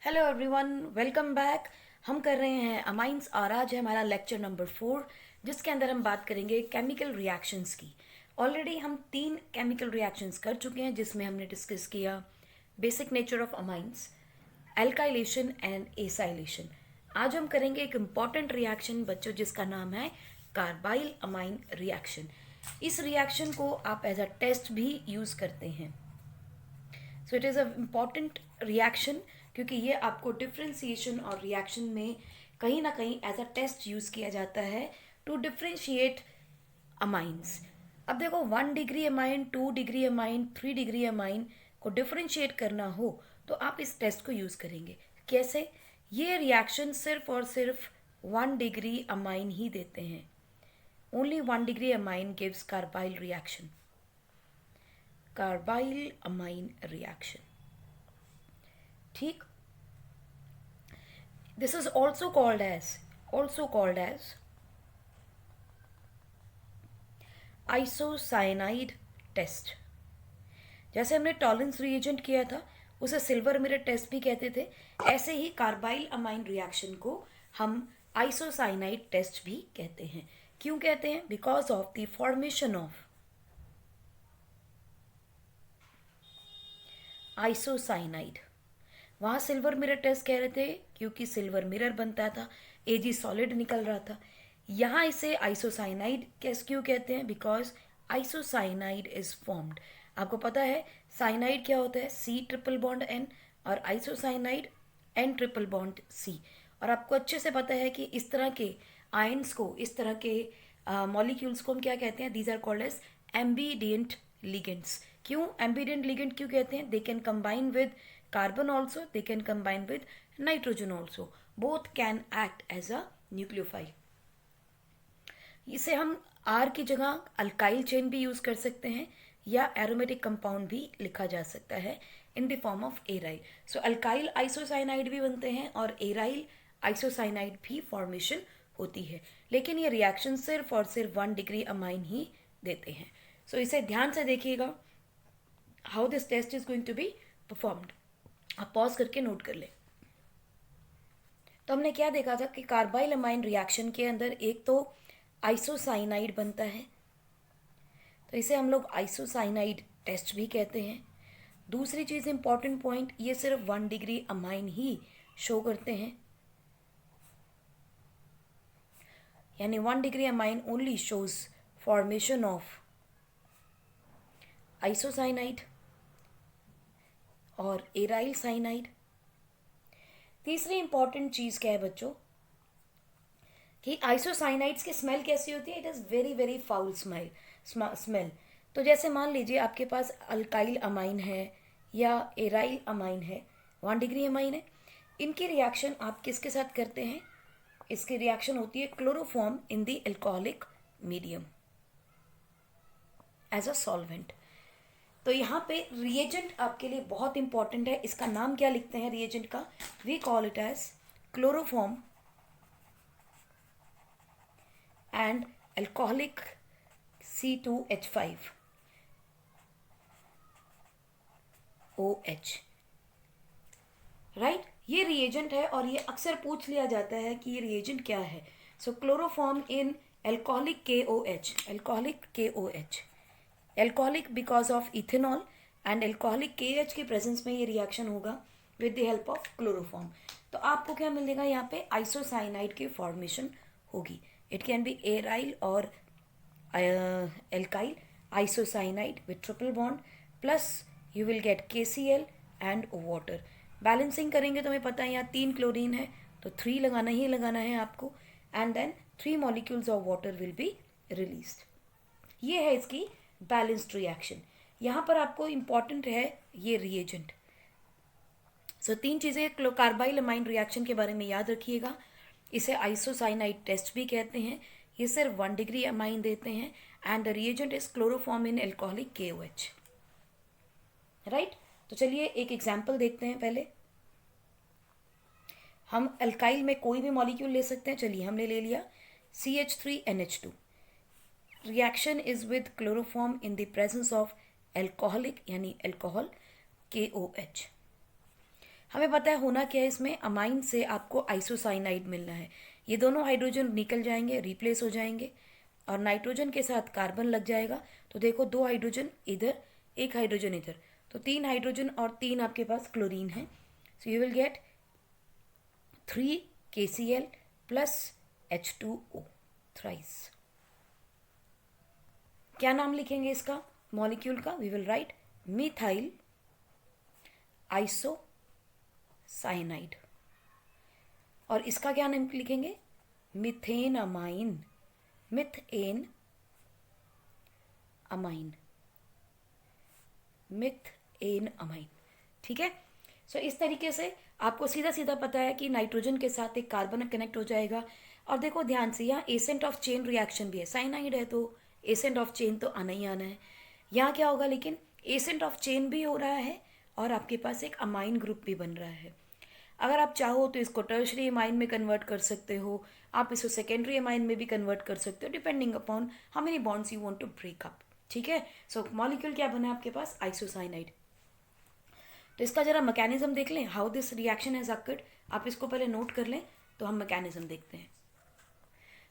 Hello everyone, welcome back. हम कर रहे हैं अमाइंस और आज है हमारा लेक्चर नंबर 4, जिसके अंदर हम बात करेंगे केमिकल रिएक्शंस की। ऑलरेडी हम 3 केमिकल रिएक्शंस कर चुके हैं, जिसमें हमने डिस्कस किया basic nature of amines, alkylation and acylation. आज हम करेंगे एक इम्पॉर्टेंट रिएक्शन बच्चों, जिसका नाम है कार्बाइल अमाइन रिएक्शन। इस रिएक्शन को आप एज अ टेस्ट भी यूज़ करते हैं। So it is a important reaction, क्योंकि ये आपको डिफ्रेंसिएशन और रिएक्शन में कहीं ना कहीं एज अ टेस्ट यूज़ किया जाता है टू डिफ्रेंशिएट अमाइंस। अब देखो, 1 degree amine, 2 degree amine, 3 degree amine को डिफ्रेंशिएट करना हो तो आप इस टेस्ट को यूज़ करेंगे। कैसे? ये रिएक्शन सिर्फ और सिर्फ 1 डिग्री अमाइन ही देते हैं। Only 1 degree amine gives carbyl reaction, carbylamine reaction. ठीक। This is also called as isocyanide test. जैसे हमने टॉलरेंस रिएजेंट किया था, उसे सिल्वर मिरर टेस्ट भी कहते थे, ऐसे ही कार्बाइल अमाइन रिएक्शन को हम आइसोसाइनाइड टेस्ट भी कहते हैं। क्यों कहते हैं? Because of the formation of isocyanide. वहाँ सिल्वर मिरर टेस्ट कह रहे थे क्योंकि सिल्वर मिरर बनता था, एजी सॉलिड निकल रहा था। यहाँ इसे आइसोसाइनाइड कैस क्यों कहते हैं? Because isocyanide is formed. आपको पता है साइनाइड क्या होता है? C ट्रिपल बॉन्ड N, और isocyanide N triple bond C। और आपको अच्छे से पता है कि इस तरह के आयन्स को, इस तरह के मॉलिक्यूल्स को हम क्या कहते हैं? These are called as ambidentate ligands. क्यों एम्बीडियंट लिगेंड क्यों कहते हैं? They can combine with carbon also, they can combine with nitrogen also, both can act as a nucleophile। इसे हम R की जगह अल्काइल चेन भी यूज कर सकते हैं, या एरोमेटिक कंपाउंड भी लिखा जा सकता है in the form of aryl. So alkyl isocyanide भी बनते हैं और एराइल आइसोसाइनाइड भी फॉर्मेशन होती है, लेकिन ये रिएक्शन सिर्फ और सिर्फ 1 डिग्री अमाइन ही देते हैं। सो इसे ध्यान से देखिएगा, how this test is going to be performed. आप पॉज करके नोट कर ले। तो हमने क्या देखा था कि कार्बाइल अमाइन रिएक्शन के अंदर एक तो आइसोसाइनाइड बनता है, तो इसे हम लोग आइसोसाइनाइड टेस्ट भी कहते हैं। दूसरी चीज़, इंपॉर्टेंट पॉइंट, ये सिर्फ 1 डिग्री अमाइन ही शो करते हैं, यानी 1 degree amine only shows formation of isocyanide और एराइल साइनाइड। तीसरी इंपॉर्टेंट चीज़ क्या है बच्चों, कि आइसोसाइनाइड्स की स्मेल कैसी होती है? It is very very foul smell. तो जैसे मान लीजिए आपके पास अल्काइल अमाइन है या एराइल अमाइन है, 1 डिग्री अमाइन है, इनकी रिएक्शन आप किसके साथ करते हैं? इसकी रिएक्शन होती है chloroform in the alcoholic medium as a solvent. तो यहाँ पे रिएजेंट आपके लिए बहुत इंपॉर्टेंट है। इसका नाम क्या लिखते हैं रिएजेंट का? We call it as chloroform and alcoholic C2H5OH। Right, ये रिएजेंट है और ये अक्सर पूछ लिया जाता है कि ये रिएजेंट क्या है। So chloroform in alcoholic KOH, alcoholic KOH, alcoholic because of ethanol, and alcoholic KH के प्रेजेंस में ये रिएक्शन होगा with the help of chloroform. तो आपको क्या मिलेगा? यहाँ पे आइसोसाइनाइड की फॉर्मेशन होगी। इट कैन बी एराइल और alkyl isocyanide with triple bond, plus you will get KCl and water। Balancing करेंगे तो हमें पता है यहाँ 3 क्लोरीन है, तो 3 लगाना ही लगाना है आपको, and then 3 molecules of water will be released. ये है इसकी बैलेंस्ड रिएक्शन। यहाँ पर आपको इंपॉर्टेंट है ये रिएजेंट। सो 3 चीज़ें कार्बाइल अमाइन रिएक्शन के बारे में याद रखिएगा। इसे आइसोसाइनाइड टेस्ट भी कहते हैं, ये सिर्फ 1 डिग्री अमाइन देते हैं, and the reagent is chloroform in alcoholic KOH। Right, तो चलिए एक एग्जाम्पल देखते हैं। पहले हम अल्काइल में कोई भी मॉलिक्यूल ले सकते हैं। चलिए हमने ले लिया CH3NH2। Reaction is with chloroform in the presence of alcoholic यानी अल्कोहल KOH। हमें पता है होना क्या है इसमें, अमाइन से आपको आइसोसाइनाइड मिलना है। ये दोनों हाइड्रोजन निकल जाएंगे, रिप्लेस हो जाएंगे और नाइट्रोजन के साथ कार्बन लग जाएगा। तो देखो 2 हाइड्रोजन इधर, 1 हाइड्रोजन इधर, तो 3 हाइड्रोजन और 3 आपके पास क्लोरीन है। So you will get 3 KCl plus H2O thrice. क्या नाम लिखेंगे इसका मॉलिक्यूल का? We will write methyl isocyanide. और इसका क्या नाम लिखेंगे? Methane amine, methane amine, methane amine. ठीक है। सो इस तरीके से आपको सीधा सीधा पता है कि नाइट्रोजन के साथ एक कार्बन कनेक्ट हो जाएगा। और देखो ध्यान से, यहाँ एसेंट ऑफ चेन रिएक्शन भी है, साइनाइड है तो एसेंट ऑफ चेन तो आना ही आना है। यहाँ क्या होगा, लेकिन एसेंट ऑफ चेन भी हो रहा है और आपके पास एक अमाइन ग्रुप भी बन रहा है। अगर आप चाहो तो इसको टर्शरी अमाइन में कन्वर्ट कर सकते हो, आप इसको सेकेंडरी अमाइन में भी कन्वर्ट कर सकते हो, depending upon how many bonds you want to break up. ठीक है। सो मॉलिक्यूल क्या बना है आपके पास? आइसोसाइनाइड। तो इसका जरा मैकेनिज्म देख लें, how this reaction has occurred. आप इसको पहले नोट कर लें तो हम मैकेनिज्म देखते हैं।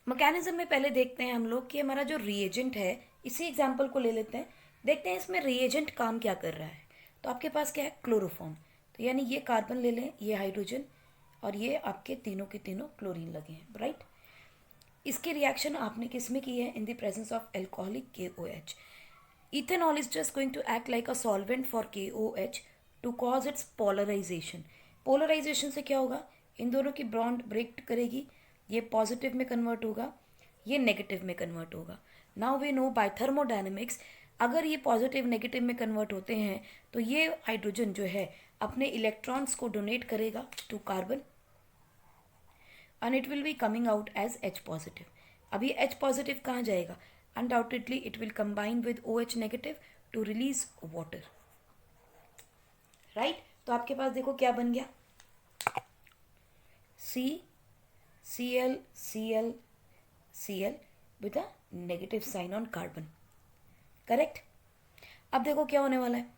मैकेनिज्म में पहले देखते हैं हम लोग कि हमारा जो रिएजेंट है, इसी एग्जाम्पल को ले लेते हैं, देखते हैं इसमें रिएजेंट काम क्या कर रहा है। तो आपके पास क्या है? क्लोरोफॉर्म। तो यानी ये कार्बन ले लें, ये हाइड्रोजन और ये आपके तीनों के तीनों क्लोरीन लगे हैं, राइट। इसकी रिएक्शन आपने किस में की है? In the presence of alcoholic KOH। Ethanol is just going to act like a solvent for KOH to cause its polarization. Polarization से क्या होगा? इन दोनों की बॉन्ड ब्रेक करेगी, ये पॉजिटिव में कन्वर्ट होगा, ये नेगेटिव में कन्वर्ट होगा। Now we know by thermodynamics, अगर ये पॉजिटिव नेगेटिव में कन्वर्ट होते हैं तो ये हाइड्रोजन जो है अपने इलेक्ट्रॉन्स को डोनेट करेगा to carbon and it will be coming out as H positive. अब ये H पॉजिटिव कहाँ जाएगा? Undoubtedly it will combine with OH negative to release water, right. तो आपके पास देखो क्या बन गया, CCl Cl Cl with a negative sign on carbon, correct. अब देखो क्या होने वाला है।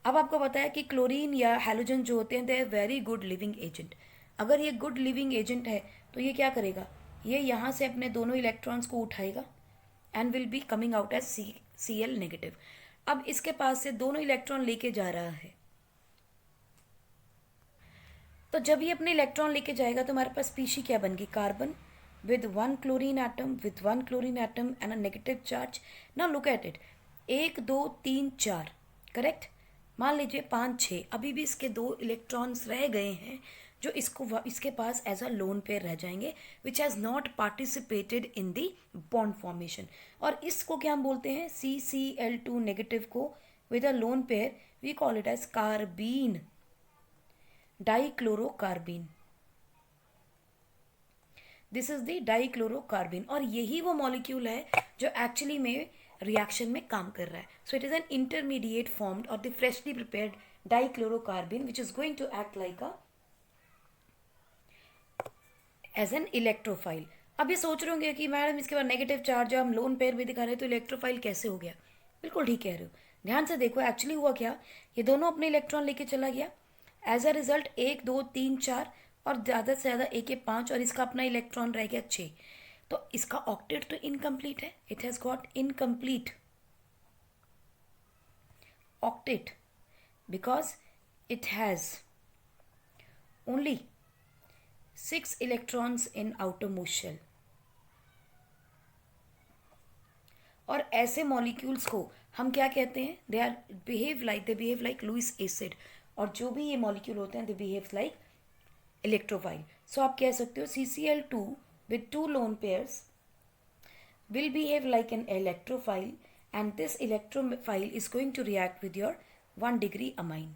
अब आपको पता है कि क्लोरीन या हैलोजन जो होते हैं they are very good living agent. अगर ये गुड लिविंग एजेंट है तो ये क्या करेगा? ये यहाँ से अपने दोनों इलेक्ट्रॉन्स को उठाएगा and will be coming out as Cl negative. अब इसके पास से दोनों इलेक्ट्रॉन लेके जा रहा है, तो जब ये अपने इलेक्ट्रॉन लेके जाएगा तो हमारे पास स्पीशी क्या बन गई? Carbon with 1 chlorine atom with 1 chlorine atom and a negative charge. Now look at it, 1 2 3 4, correct. मान लीजिए 5 6, अभी भी इसके 2 इलेक्ट्रॉन्स रह गए हैं जो इसके पास एज अ लोन पेयर रह जाएंगे which has not participated in the bond formation. और इसको क्या हम बोलते हैं? CCl2 नेगेटिव को with a lone pair we call it as carbene, dichlorocarbene. This is the dichlorocarbene. और यही वो मॉलिक्यूल है जो एक्चुअली में रिएक्शन में काम कर रहा है। So it is an intermediate formed और the freshly prepared dichlorocarbene which is going to act like a as an electrophile. अब ये सोच रहे होंगे कि मैडम इसके बाद नेगेटिव चार्ज हम लोन पेयर भी दिखा रहे हैं तो इलेक्ट्रोफाइल कैसे हो गया? बिल्कुल ठीक कह रहे हो। ध्यान से देखो एक्चुअली हुआ क्या, ये दोनों अपने इलेक्ट्रॉन लेके चला गया, एज अ रिजल्ट 1 2 3 4 और ज़्यादा से ज़्यादा 1 1 5 और इसका अपना इलेक्ट्रॉन रह गया 6। तो इसका ऑक्टेट तो इनकम्प्लीट है, it has got incomplete octet because it has only 6 electrons in outermost shell। और ऐसे मॉलिक्यूल्स को हम क्या कहते हैं? They behave like Lewis acid. और जो भी ये मॉलिक्यूल होते हैं दे बिहेव लाइक इलेक्ट्रोफाइल। सो आप कह सकते हो CCl2 with 2 lone pairs will behave like an electrophile and this electrophile is going to react with your 1 degree amine।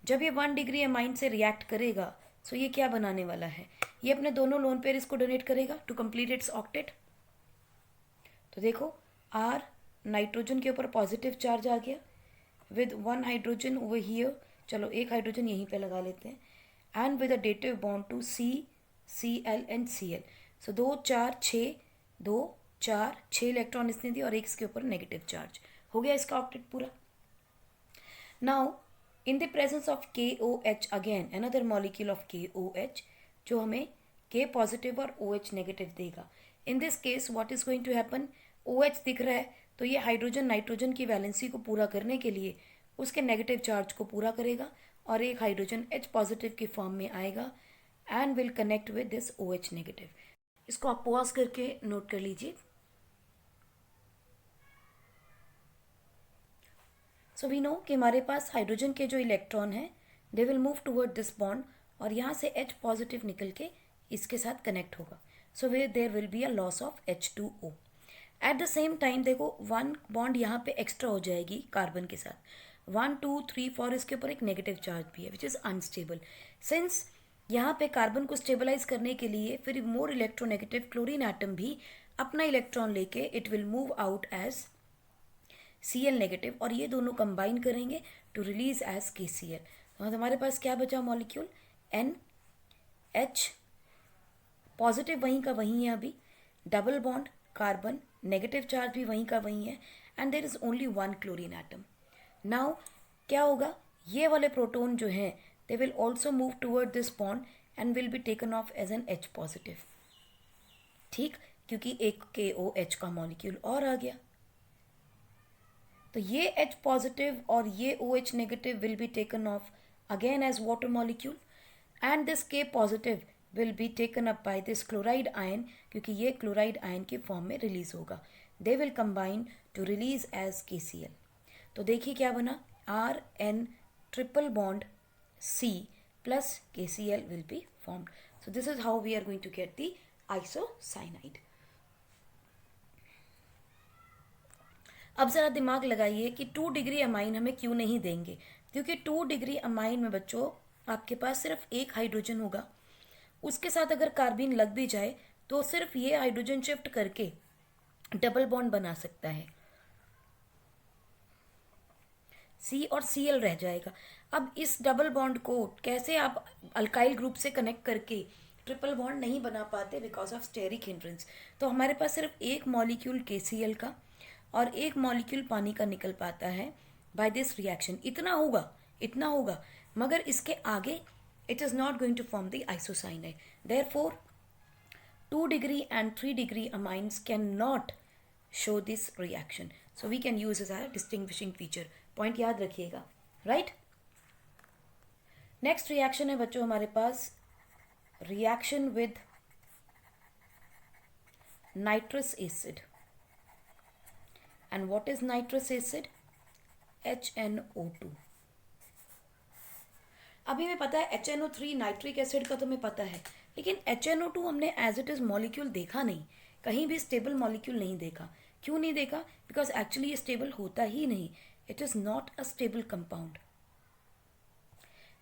जब ये 1 डिग्री अमाइन से रिएक्ट करेगा सो ये क्या बनाने वाला है? ये अपने दोनों लोन पेयर इसको डोनेट करेगा टू कंप्लीट इट्स ऑक्टेट। तो देखो R नाइट्रोजन के ऊपर पॉजिटिव चार्ज आ गया विद 1 हाइड्रोजन ओवर हियर, चलो एक हाइड्रोजन यहीं पे लगा लेते हैं, and with a dative bond to Cl and Cl। So 2 4 6 2 4 6 electron इसने दिए और एक इसके ऊपर नेगेटिव चार्ज हो गया इसका ऑक्टेट पूरा। Now in the presence of KOH again another molecule of KOH जो हमें K पॉजिटिव और OH नेगेटिव देगा. In this case what is going to happen, OH दिख रहा है तो ये हाइड्रोजन नाइट्रोजन की वैलेंसी को पूरा करने के लिए उसके नेगेटिव चार्ज को पूरा करेगा और एक हाइड्रोजन H पॉजिटिव की फॉर्म में आएगा and will connect with this OH negative. इसको आप पॉज करके नोट कर लीजिए. सो वी नो कि हमारे पास हाइड्रोजन के जो इलेक्ट्रॉन हैं they will move toward this bond और यहाँ से H पॉजिटिव निकल के इसके साथ कनेक्ट होगा. सो वे there will be a loss of H2O. At the same time देखो वन बॉन्ड यहाँ पे एक्स्ट्रा हो जाएगी कार्बन के साथ. 1 2 3 4 इसके ऊपर एक नेगेटिव चार्ज भी है विच इज़ अनस्टेबल. सिंस यहाँ पे कार्बन को स्टेबलाइज करने के लिए फिर मोर इलेक्ट्रोनेगेटिव क्लोरीन एटम भी अपना इलेक्ट्रॉन लेके it will move out as Cl negative और ये दोनों कंबाइन करेंगे टू रिलीज एज KCl. तो हमारे पास क्या बचा मॉलिक्यूल NH पॉजिटिव वहीं का वहीं है अभी, double bond carbon negative charge भी वहीं का वहीं है and there is only one chlorine atom. Now क्या होगा, ये वाले प्रोटोन जो हैं they will also move toward this bond and will be taken off as an H positive. ठीक, क्योंकि एक KOH का मॉलिक्यूल और आ गया. तो ये H पॉजिटिव और ये OH negative will be taken off again as water molecule and this K positive will be taken up by this chloride ion क्योंकि ये क्लोराइड आयन की फॉर्म में रिलीज होगा. They will combine to release as KCl. तो देखिए क्या बना, RN triple bond C plus KCl will be formed. So this is how we are going to get the isocyanide. अब ज़रा दिमाग लगाइए कि 2 डिग्री अमाइन हमें क्यों नहीं देंगे, क्योंकि 2 डिग्री अमाइन में बच्चों आपके पास सिर्फ एक हाइड्रोजन होगा. उसके साथ अगर कार्बीन लग भी जाए तो सिर्फ ये हाइड्रोजन शिफ्ट करके डबल बॉन्ड बना सकता है, C और Cl रह जाएगा. अब इस डबल बॉन्ड को कैसे आप अल्काइल ग्रुप से कनेक्ट करके ट्रिपल बॉन्ड नहीं बना पाते बिकॉज ऑफ स्टेरिक हिंड्रेंस. तो हमारे पास सिर्फ एक मॉलिक्यूल KCl का और एक मॉलिक्यूल पानी का निकल पाता है बाय दिस रिएक्शन. इतना होगा मगर इसके आगे it is not going to form the isocyanide. Therefore 2 degree and 3 degree amines cannot show this reaction. So we can use as a distinguishing feature. Point याद रखिएगा, right? Next reaction है बच्चों हमारे पास reaction with nitrous acid. And what is nitrous acid? HNO2. अभी हमें पता है HNO3 nitric acid का तो हमें पता है, लेकिन HNO2 हमने एज इट इज़ मॉलिक्यूल देखा नहीं, कहीं भी स्टेबल मॉलिक्यूल नहीं देखा. क्यों नहीं देखा? बिकॉज एक्चुअली ये स्टेबल होता ही नहीं. It is not a stable compound.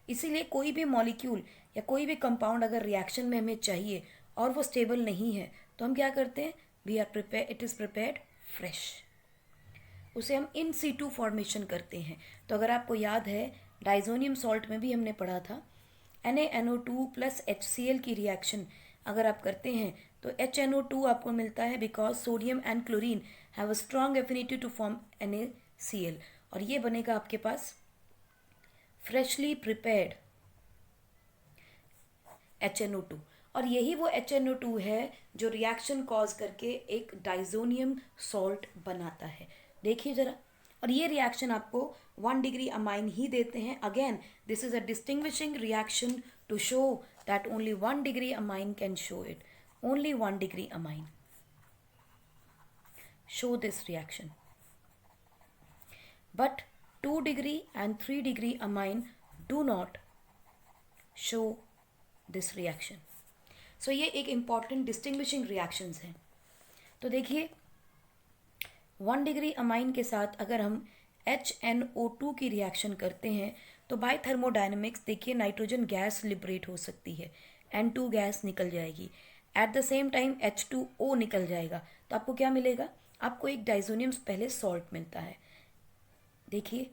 इसीलिए कोई भी मॉलिक्यूल या कोई भी कंपाउंड अगर रिएक्शन में हमें चाहिए और वो स्टेबल नहीं है तो हम क्या करते हैं, we are prepare, it is prepared fresh. उसे हम इन सीटू फॉर्मेशन करते हैं. तो अगर आपको याद है डाइजोनियम सॉल्ट में भी हमने पढ़ा था NaNO2 प्लस HCl की रिएक्शन अगर आप करते हैं तो HNO2 आपको मिलता है because sodium and chlorine have a strong affinity to form NaCl और ये बनेगा आपके पास फ्रेशली प्रिपेयर्ड HNO2. और यही वो HNO2 है जो रिएक्शन कॉज करके एक डाइजोनियम सॉल्ट बनाता है. देखिए जरा, और ये रिएक्शन आपको 1 डिग्री अमाइन ही देते हैं. Again this is a distinguishing reaction to show that only 1 degree amine can show it. Only 1 degree amine show this reaction, but 2 degree and 3 degree amine do not show this reaction. So ये एक important distinguishing reactions हैं. तो देखिए 1 degree amine के साथ अगर हम HNO2 की रिएक्शन करते हैं तो बाय थर्मोडायनेमिक्स देखिए नाइट्रोजन गैस लिबरेट हो सकती है, N2 गैस निकल जाएगी, eight the same time H2O निकल जाएगा. तो आपको क्या मिलेगा, आपको एक डाइजोनियम पहले सॉल्ट मिलता है. देखिए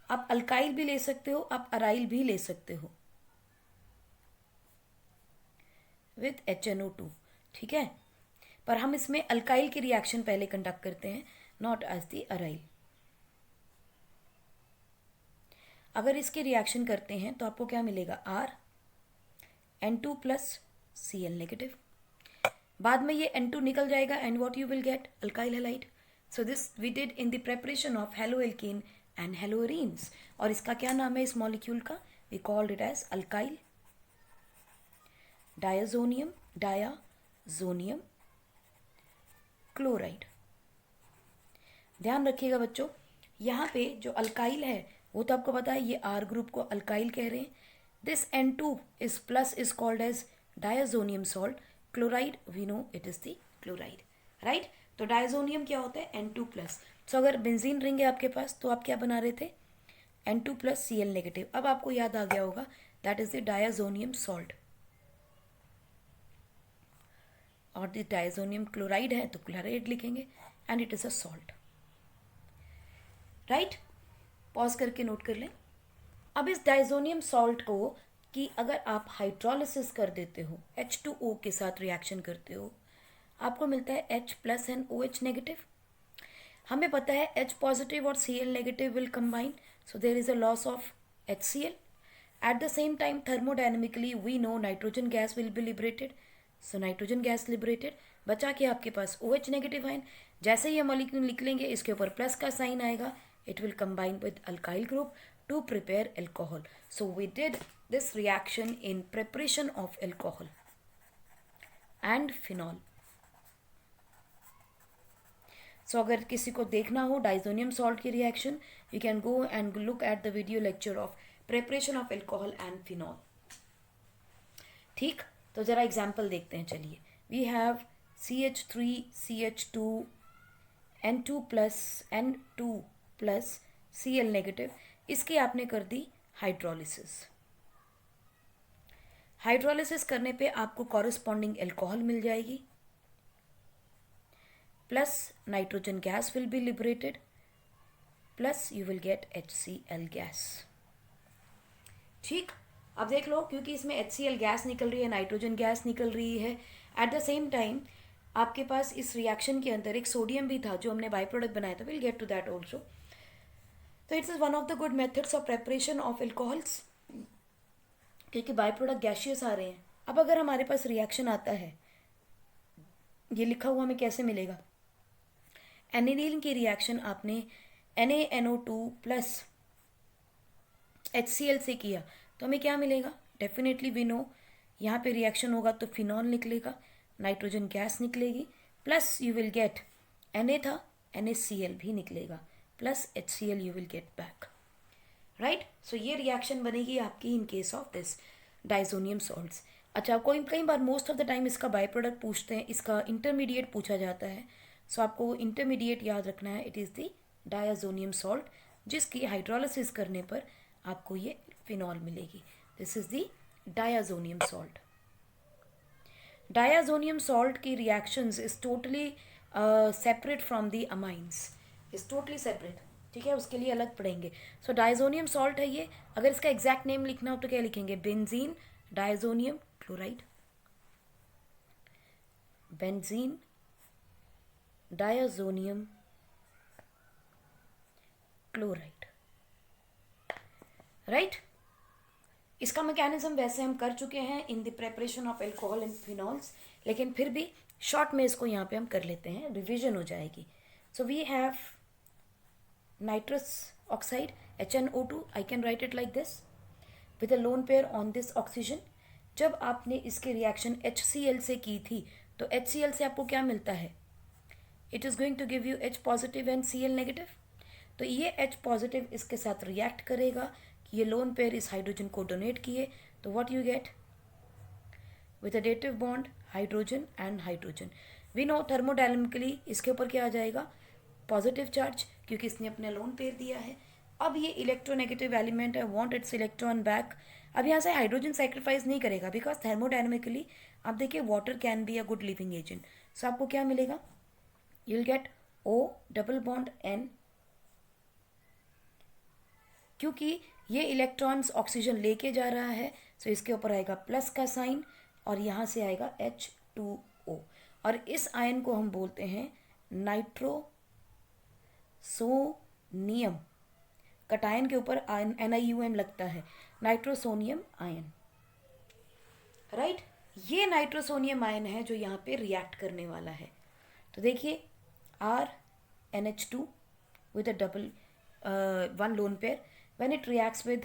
आप अल्काइल भी ले सकते हो, आप अराइल भी ले सकते हो विथ HNO2. ठीक है, पर हम इसमें अल्काइल की रिएक्शन पहले कंडक्ट करते हैं, नॉट एज दी अराइल. अगर इसके रिएक्शन करते हैं तो आपको क्या मिलेगा, N2+Cl नेगेटिव। बाद में ये N2 निकल जाएगा and what you will get, alkyl halide. So this we did in the preparation of haloalkane and haloarenes. और इसका क्या नाम है इस मॉलिक्यूल का, we called it as alkyl diazonium chloride. ध्यान रखिएगा बच्चों, यहाँ पे जो अल्काइल है वो तो आपको पता है, ये R ग्रुप को अल्काइल कह रहे हैं। This N2 is plus is called as diazonium salt. Chloride we know it is the chloride, right. तो डायाजोनियम क्या होता है, N2+। सो अगर बेंजीन रिंग है आपके पास तो आप क्या बना रहे थे, N2+Cl नेगेटिव। अब आपको याद आ गया होगा that is the diazonium salt. और द डायाजोनियम क्लोराइड है तो क्लोराइड लिखेंगे and it is a salt, right. Pause करके नोट कर लें। अब इस डाइजोनियम सॉल्ट को कि अगर आप हाइड्रोलिसिस कर देते हो, H2O के साथ रिएक्शन करते हो, आपको मिलता है H+NOH नेगेटिव। हमें पता है H पॉजिटिव और Cl negative will combine, so there is a loss of HCl। At the same time thermodynamically we know nitrogen gas will be liberated, so nitrogen gas liberated. बचा के आपके पास OH negative ion. जैसे ही हम molecule निकलेंगे इसके ऊपर plus का sign आएगा, it will combine with alkyl group to prepare alcohol. So we did this reaction in preparation of alcohol and phenol. So अगर किसी को देखना हो डाइजोनियम सॉल्ट की reaction, you can go and look at the video lecture of preparation of alcohol and phenol. ठीक, तो जरा example देखते हैं। चलिए, we have CH3 CH2 N2+ Cl negative. इसकी आपने कर दी हाइड्रोलिसिस। हाइड्रोलिसिस करने पे आपको कॉरेस्पॉन्डिंग एल्कोहल मिल जाएगी, plus nitrogen gas will be liberated, plus you will gate HCl gas. ठीक, अब देख लो, क्योंकि इसमें HCl गैस निकल रही है, नाइट्रोजन गैस निकल रही है, एट द सेम टाइम आपके पास इस रिएक्शन के अंदर एक सोडियम भी था जो हमने बाई प्रोडक्ट बनाया था, will get to that also. तो it's is one of the good methods of preparation of alcohols, क्योंकि बाई प्रोडक्ट गैशियस आ रहे हैं। अब अगर हमारे पास रिएक्शन आता है, ये लिखा हुआ हमें कैसे मिलेगा, एनिलीन की रिएक्शन आपने NaNO2+HCl से किया तो हमें क्या मिलेगा, डेफिनेटली वी नो यहाँ पे रिएक्शन होगा तो फिनॉल निकलेगा, नाइट्रोजन गैस निकलेगी, plus you will get Na था NaCl भी निकलेगा, plus HCl you will get back, right. So ये रिएक्शन बनेगी आपकी in case of this diazonium salts. अच्छा, कई बार मोस्ट ऑफ द टाइम इसका बाई प्रोडक्ट पूछते हैं, इसका इंटरमीडिएट पूछा जाता है। सो आपको इंटरमीडिएट याद रखना है, it is the diazonium salt, जिसकी हाइड्रोलिसिस करने पर आपको ये फिनॉल मिलेगी। This is the diazonium salt. Diazonium salt की reactions is totally separate from the amines, is totally separate, ठीक है, उसके लिए अलग पढ़ेंगे। सो डायजोनियम सॉल्ट है ये। अगर इसका एग्जैक्ट नेम लिखना हो तो क्या लिखेंगे, benzene diazonium chloride, benzene diazonium chloride, right. इसका मैकेनिज्म वैसे हम कर चुके हैं इन the preparation of alcohol and phenols, लेकिन फिर भी शॉर्ट में इसको यहाँ पे हम कर लेते हैं, रिविजन हो जाएगी। So we have nitrous oxide HNO2, I can write it like this with a lone pair on this oxygen। जब आपने इसके रिएक्शन HCl से की थी तो HCl से आपको क्या मिलता है, it is going to give you H positive and Cl negative. तो ये H पॉजिटिव इसके साथ रिएक्ट करेगा कि ये लोन पेयर इस हाइड्रोजन को डोनेट किए, तो what you get with a dative bond hydrogen and hydrogen. We know thermodynamically इसके ऊपर क्या आ जाएगा, पॉजिटिव चार्ज, क्योंकि इसने अपने लोन पेयर दिया है। अब ये इलेक्ट्रोनेगेटिव एलिमेंट है, वांट इट्स इलेक्ट्रॉन बैक। अब यहाँ से हाइड्रोजन सेक्रीफाइस नहीं करेगा बिकॉज थर्मोडायनेमिकली आप देखिए water can be a good living agent. So आपको क्या मिलेगा, you will get O double bond N, क्योंकि ये इलेक्ट्रॉन्स ऑक्सीजन लेके जा रहा है, सो इसके ऊपर आएगा प्लस का साइन और यहाँ से आएगा H2O, और इस आयन को हम बोलते हैं नाइट्रोसोनियम कटायन के ऊपर NiUN लगता है, नाइट्रोसोनियम आयन, राइट। ये नाइट्रोसोनियम आयन है जो यहाँ पे रिएक्ट करने वाला है। तो देखिए RNH2 with a double one lone pair, when it reacts with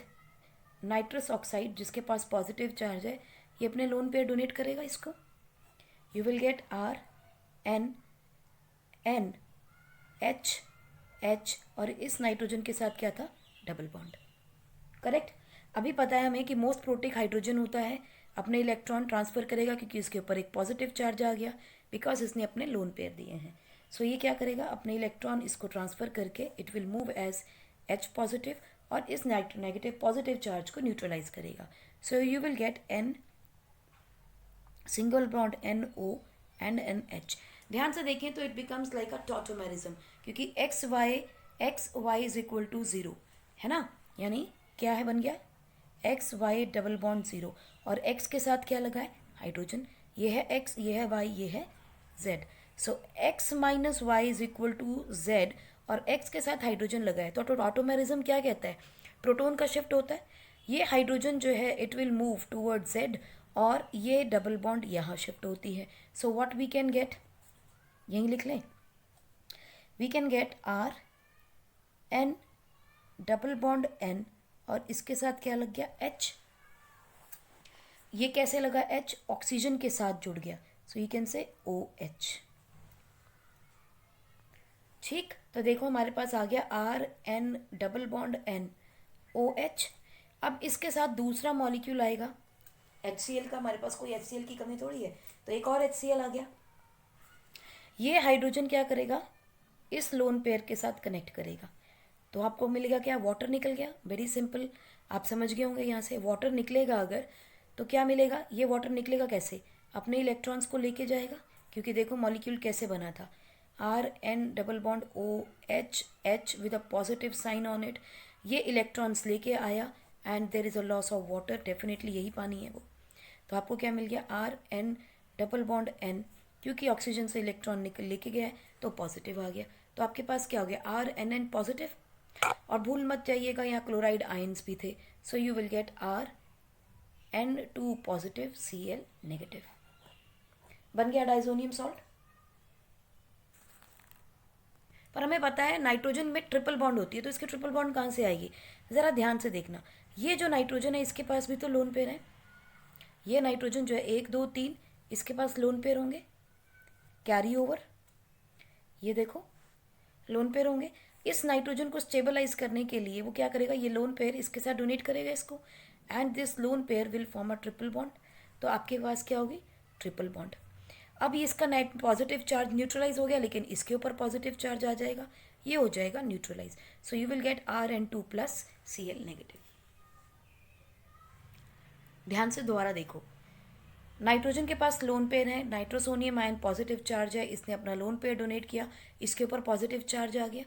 nitrous oxide जिसके पास पॉजिटिव चार्ज है, ये अपने लोन पेयर डोनेट करेगा इसको, यू विल गेट RNNH, और इस नाइट्रोजन के साथ क्या था, डबल बॉन्ड, करेक्ट। अभी पता है हमें कि मोस्ट प्रोटिक हाइड्रोजन होता है, अपने इलेक्ट्रॉन ट्रांसफर करेगा क्योंकि इसके ऊपर एक पॉजिटिव चार्ज आ गया, बिकॉज इसने अपने लोन पेयर दिए हैं। सो ये क्या करेगा, अपने इलेक्ट्रॉन इसको ट्रांसफर करके it will move as H positive और इस नेगेटिव पॉजिटिव चार्ज को न्यूट्रलाइज करेगा। So you will get N single bond NO and NH। ध्यान से देखें तो it becomes like a tautomerism, क्योंकि X Y is equal to 0 है ना, यानी क्या है, बन गया XY डबल बॉन्ड 0, और X के साथ क्या लगा है, हाइड्रोजन, ये है X, ये है Y, ये है Z। So X minus Y is equal to Z, और X के साथ हाइड्रोजन लगा है। तो ऑटोमेरिज्म क्या कहता है, प्रोटॉन का शिफ्ट होता है, ये हाइड्रोजन जो है it will move toward Z, और ये डबल बॉन्ड यहाँ शिफ्ट होती है। So what we can get, यहीं लिख लें, we can get RN double bond N, और इसके साथ क्या लग गया, H। ये कैसे लगा H, ऑक्सीजन के साथ जुड़ गया, so you can say OH, ठीक। तो देखो हमारे पास आ गया RN double bond N OH। अब इसके साथ दूसरा मॉलिक्यूल आएगा HCl का, हमारे पास कोई HCl की कमी थोड़ी है, तो एक और HCl आ गया। ये हाइड्रोजन क्या करेगा, इस लोन पेयर के साथ कनेक्ट करेगा, तो आपको मिलेगा क्या, वाटर निकल गया। वेरी सिंपल, आप समझ गए होंगे यहाँ से, वाटर निकलेगा अगर तो क्या मिलेगा, ये वाटर निकलेगा कैसे, अपने इलेक्ट्रॉन्स को लेके जाएगा, क्योंकि देखो मॉलिक्यूल कैसे बना था, RN double bond OH H with a positive sign on it, ये इलेक्ट्रॉन्स लेके आया and there is a loss of water, definitely यही पानी है वो। तो आपको क्या मिल गया, RN डबल बॉन्ड N, क्योंकि ऑक्सीजन से इलेक्ट्रॉन निकल लेके गया है तो पॉजिटिव आ गया, तो आपके पास क्या हो गया, RNN पॉजिटिव, और भूल मत जाइएगा यहाँ क्लोराइड आयंस भी थे, सो you will get RN2 positive Cl negative, बन गया डाइजोनियम सॉल्ट। पर हमें पता है नाइट्रोजन में ट्रिपल बॉन्ड होती है, तो इसकी ट्रिपल बॉन्ड कहाँ से आएगी, ज़रा ध्यान से देखना, ये जो नाइट्रोजन है इसके पास भी तो लोन पेयर है, ये नाइट्रोजन जो है 1 2 3, इसके पास लोन पेयर होंगे, कैरी ओवर, ये देखो लोन पेयर होंगे। इस नाइट्रोजन को स्टेबलाइज करने के लिए वो क्या करेगा, ये लोन पेयर इसके साथ डोनेट करेगा इसको, and this lone pair will form a triple bond, तो आपके पास क्या होगी, ट्रिपल बॉन्ड। अब ये इसका नेट पॉजिटिव चार्ज न्यूट्रलाइज हो गया, लेकिन इसके ऊपर पॉजिटिव चार्ज आ जाएगा, ये हो जाएगा neutralise, so you will get RN2 plus Cl negative. ध्यान से दोबारा देखो, नाइट्रोजन के पास लोन पेयर है, नाइट्रोसोनियम आयन पॉजिटिव चार्ज है, इसने अपना लोन पेयर डोनेट किया, इसके ऊपर पॉजिटिव चार्ज आ गया,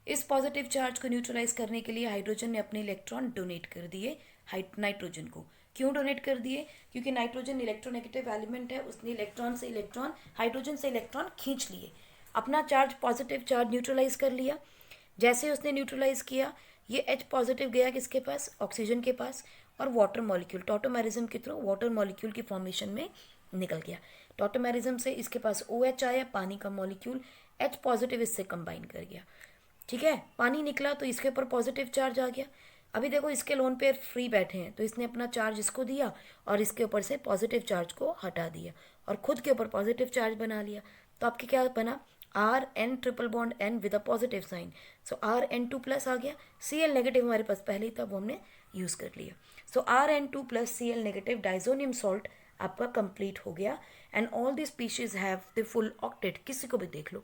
इस पॉजिटिव चार्ज को न्यूट्रलाइज करने के लिए हाइड्रोजन ने अपने इलेक्ट्रॉन डोनेट कर दिए नाइट्रोजन को। क्यों डोनेट कर दिए, क्योंकि नाइट्रोजन इलेक्ट्रोनेगेटिव एलिमेंट है, उसने हाइड्रोजन से इलेक्ट्रॉन खींच लिए, अपना चार्ज पॉजिटिव चार्ज न्यूट्रलाइज कर लिया। जैसे उसने न्यूट्रलाइज किया, ये H पॉजिटिव गया किसके पास, ऑक्सीजन के पास, और वाटर मॉलिक्यूल टॉटोमेरिज्म के थ्रू वाटर मॉलिक्यूल की फॉर्मेशन में निकल गया। टॉटोमेरिज्म से इसके पास OH आया, पानी का मॉलिक्यूल, H पॉजिटिव इससे कंबाइन कर गया, ठीक है, पानी निकला तो इसके ऊपर पॉजिटिव चार्ज आ गया। अभी देखो इसके लोन पेयर फ्री बैठे हैं, तो इसने अपना चार्ज इसको दिया और इसके ऊपर से पॉजिटिव चार्ज को हटा दिया और खुद के ऊपर पॉजिटिव चार्ज बना लिया, तो आपके क्या बना, RN triple bond N with a positive sign, so RN2 plus आ गया, Cl नेगेटिव हमारे पास पहले ही था वो हमने यूज़ कर लिया, सो RN2 plus Cl negative diazonium salt आपका कंप्लीट हो गया, and all the species have the full octet, किसी को भी देख लो।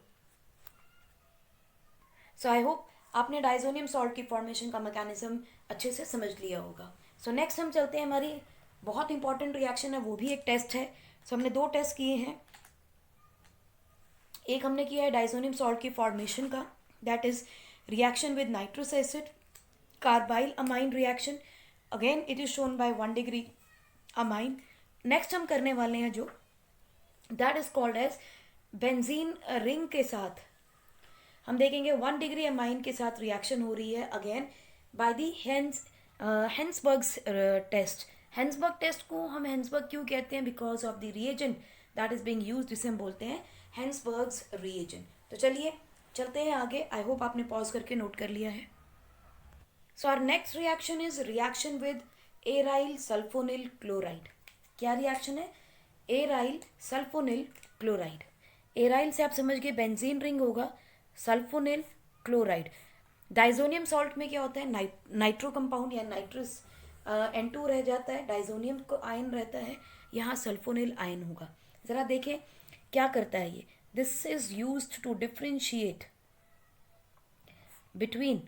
सो आई होप आपने डाइजोनियम सॉल्ट की फॉर्मेशन का मैकेनिज्म अच्छे से समझ लिया होगा। सो नेक्स्ट हम चलते हैं, हमारी बहुत इंपॉर्टेंट रिएक्शन है, वो भी एक टेस्ट है। सो हमने 2 टेस्ट किए हैं, एक हमने किया है डाइजोनियम सॉल्ट की फॉर्मेशन का, that is reaction with nitrous acid carbylamine reaction, again it is shown by 1 degree amine. Next हम करने वाले हैं जो that is called as benzene ring के साथ हम देखेंगे 1 डिग्री अमाइन के साथ रिएक्शन हो रही है, again by the Hinsberg's test. Hinsberg test को हम हेंसबर्ग क्यों कहते हैं? Because of the reagent that is being used, जिसे हम बोलते हैं हेंसबर्ग्स रिएजेंट। तो चलिए चलते हैं आगे। आई होप आपने पॉज करके नोट कर लिया है। So our next reaction is reaction with aryl sulphonyl chloride. क्या रिएक्शन है? Aryl sulphonyl chloride. एराइल से आप समझ गए बेंजीन रिंग होगा, सल्फोनिल क्लोराइड। डाइजोनियम सॉल्ट में क्या होता है? नाइट्रो कंपाउंड या नाइट्रस N2 रह जाता है, डाइजोनियम को आयन रहता है, यहाँ सल्फोनिल आयन होगा। ज़रा देखें क्या करता है ये। This is used to differentiate between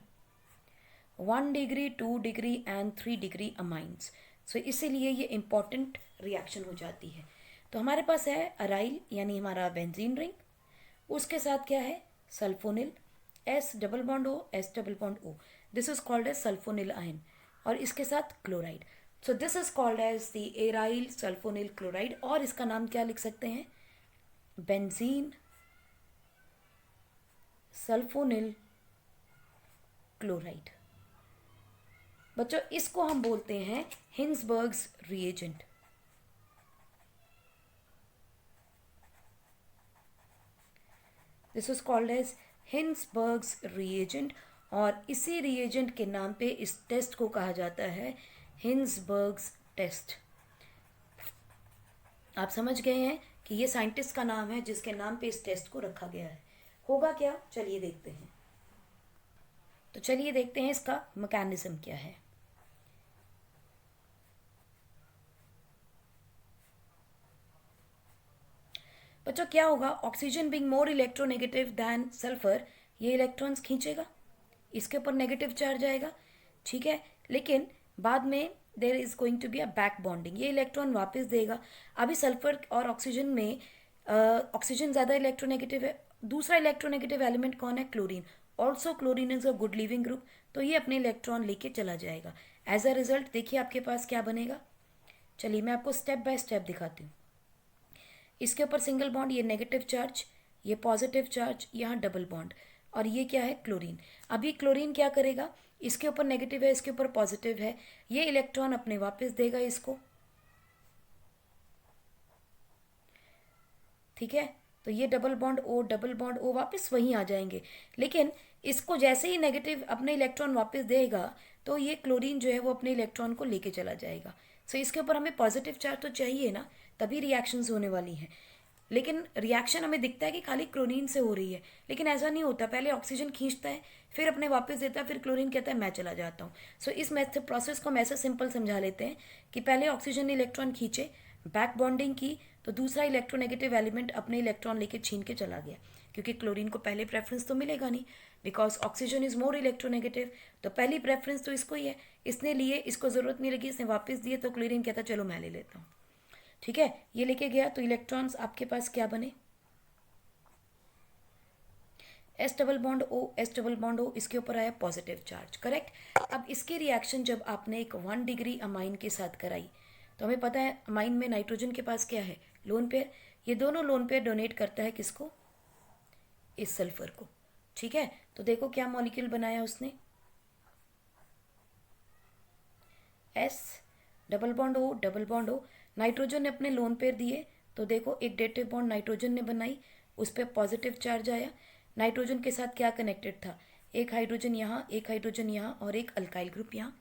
1 degree 2 degree and 3 degree amines. So इसीलिए ये इंपॉर्टेंट रिएक्शन हो जाती है। तो हमारे पास है अराइल यानी हमारा बेंजीन रिंग, उसके साथ क्या है? Sulphonyl, S double bond O, S double bond O, this is called as sulphonyl ion, और इसके साथ chloride. So this is called as the aryl sulphonyl chloride, और इसका नाम क्या लिख सकते हैं? Benzene sulphonyl chloride. बच्चों इसको हम बोलते हैं Hinsberg's reagent. This is called as Hinsberg's reagent, और इसी रिएजेंट के नाम पे इस टेस्ट को कहा जाता है हिंसबर्ग्स टेस्ट। आप समझ गए हैं कि ये साइंटिस्ट का नाम है जिसके नाम पे इस टेस्ट को रखा गया है। होगा क्या? चलिए देखते हैं। तो चलिए देखते हैं इसका मैकेनिज्म क्या है। बच्चों क्या होगा? Oxygen being more electronegative than sulphur, ये इलेक्ट्रॉन्स खींचेगा, इसके ऊपर नेगेटिव चार्ज आएगा, ठीक है, लेकिन बाद में there is going to be a back bonding, ये इलेक्ट्रॉन वापस देगा। अभी सल्फर और ऑक्सीजन में ऑक्सीजन ज़्यादा इलेक्ट्रोनेगेटिव है। दूसरा इलेक्ट्रोनेगेटिव एलिमेंट कौन है? Chlorine. Also chlorine is a good leaving group, तो ये अपने इलेक्ट्रॉन लेके चला जाएगा। एज अ रिजल्ट देखिए आपके पास क्या बनेगा। चलिए मैं आपको स्टेप बाय स्टेप दिखाती हूँ। इसके ऊपर सिंगल बॉन्ड, ये नेगेटिव चार्ज, ये पॉजिटिव चार्ज, यहाँ डबल बॉन्ड, और ये क्या है? क्लोरीन। अभी क्लोरीन क्या करेगा? इसके ऊपर नेगेटिव है, इसके ऊपर पॉजिटिव है, ये इलेक्ट्रॉन अपने वापस देगा इसको, ठीक है। तो ये double bond O, double bond O वापस वहीं आ जाएंगे, लेकिन इसको जैसे ही नेगेटिव अपने इलेक्ट्रॉन वापस देगा तो ये क्लोरीन जो है वो अपने इलेक्ट्रॉन को लेके चला जाएगा। सो इसके ऊपर हमें पॉजिटिव चार्ज तो चाहिए ना, तभी रिएक्शंस होने वाली हैं। लेकिन रिएक्शन हमें दिखता है कि खाली क्लोरीन से हो रही है, लेकिन ऐसा नहीं होता। पहले ऑक्सीजन खींचता है, फिर अपने वापस देता है, फिर क्लोरीन कहता है मैं चला जाता हूँ। सो इस मेथड प्रोसेस को हम ऐसे सिंपल समझा लेते हैं कि पहले ऑक्सीजन ने इलेक्ट्रॉन खींचे, बैक बॉन्डिंग की, तो दूसरा इलेक्ट्रोनेगेटिव एलिमेंट अपने इलेक्ट्रॉन लेके छीन के चला गया, क्योंकि क्लोरीन को पहले प्रेफरेंस तो मिलेगा नहीं, because oxygen is more electronegative, तो पहली प्रेफरेंस तो इसको ही है। इसने लिए, इसको ज़रूरत नहीं लगी, इसने वापस दिए, तो क्लोरीन कहता चलो मैं ले लेता हूँ, ठीक है। ये लेके गया, तो इलेक्ट्रॉन्स आपके पास क्या बने? S double bond O, S double bond O, इसके ऊपर आया पॉजिटिव चार्ज, करेक्ट। अब इसकी रिएक्शन जब आपने एक 1 डिग्री अमाइन के साथ कराई, तो हमें पता है अमाइन में नाइट्रोजन के पास क्या है? Lone pair. ये दोनों लोन पेयर डोनेट करता है किसको? इस सल्फर को, ठीक है। तो देखो क्या मॉलिक्यूल बनाया उसने? S double bond O, double bond O, nitrogen ने अपने लोन पेयर दिए, तो देखो एक डेटिव बॉन्ड नाइट्रोजन ने बनाई, उस पर पॉजिटिव चार्ज आया। नाइट्रोजन के साथ क्या कनेक्टेड था? एक हाइड्रोजन यहाँ, एक हाइड्रोजन यहाँ, और एक अल्काइल ग्रुप यहाँ,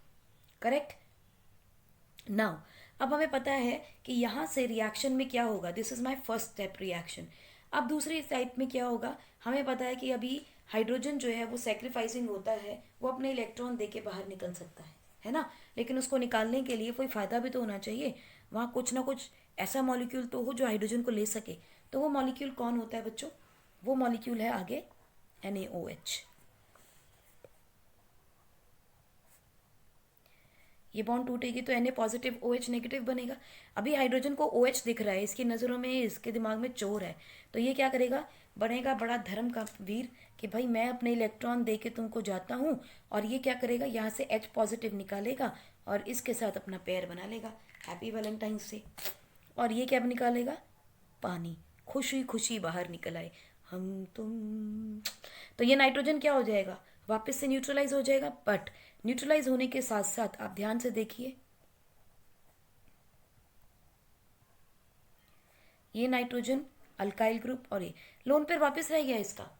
करेक्ट। नाउ अब हमें पता है कि यहाँ से रिएक्शन में क्या होगा। This is my first step reaction. अब दूसरी साइड में क्या होगा? हमें पता है कि अभी हाइड्रोजन जो है वो सेक्रीफाइसिंग होता है, वो अपने इलेक्ट्रॉन दे के बाहर निकल सकता है ना, लेकिन उसको निकालने के लिए कोई फ़ायदा भी तो होना चाहिए। वहाँ कुछ ना कुछ ऐसा मॉलिक्यूल तो हो जो हाइड्रोजन को ले सके। तो वो मॉलिक्यूल कौन होता है बच्चों? वो मॉलिक्यूल है आगे NaOH। ये बॉन्ड टूटेगी तो Na पॉजिटिव OH नेगेटिव बनेगा। अभी हाइड्रोजन को OH दिख रहा है, इसकी नज़रों में, इसके दिमाग में चोर है, तो ये क्या करेगा? बनेगा बड़ा धर्म का वीर कि भाई मैं अपने इलेक्ट्रॉन दे के तुमको जाता हूँ, और ये क्या करेगा? यहाँ से H पॉजिटिव निकालेगा और इसके साथ अपना पेयर बना लेगा, हैप्पी वैलेंटाइंस डे। और ये क्या निकालेगा? पानी, खुशी खुशी बाहर निकल आए हम तुम। तो ये नाइट्रोजन क्या हो जाएगा? वापस से न्यूट्रलाइज हो जाएगा, बट न्यूट्रलाइज होने के साथ साथ आप ध्यान से देखिए, ये नाइट्रोजन अल्काइल ग्रुप और ये लोन पेयर वापस रह गया इसका,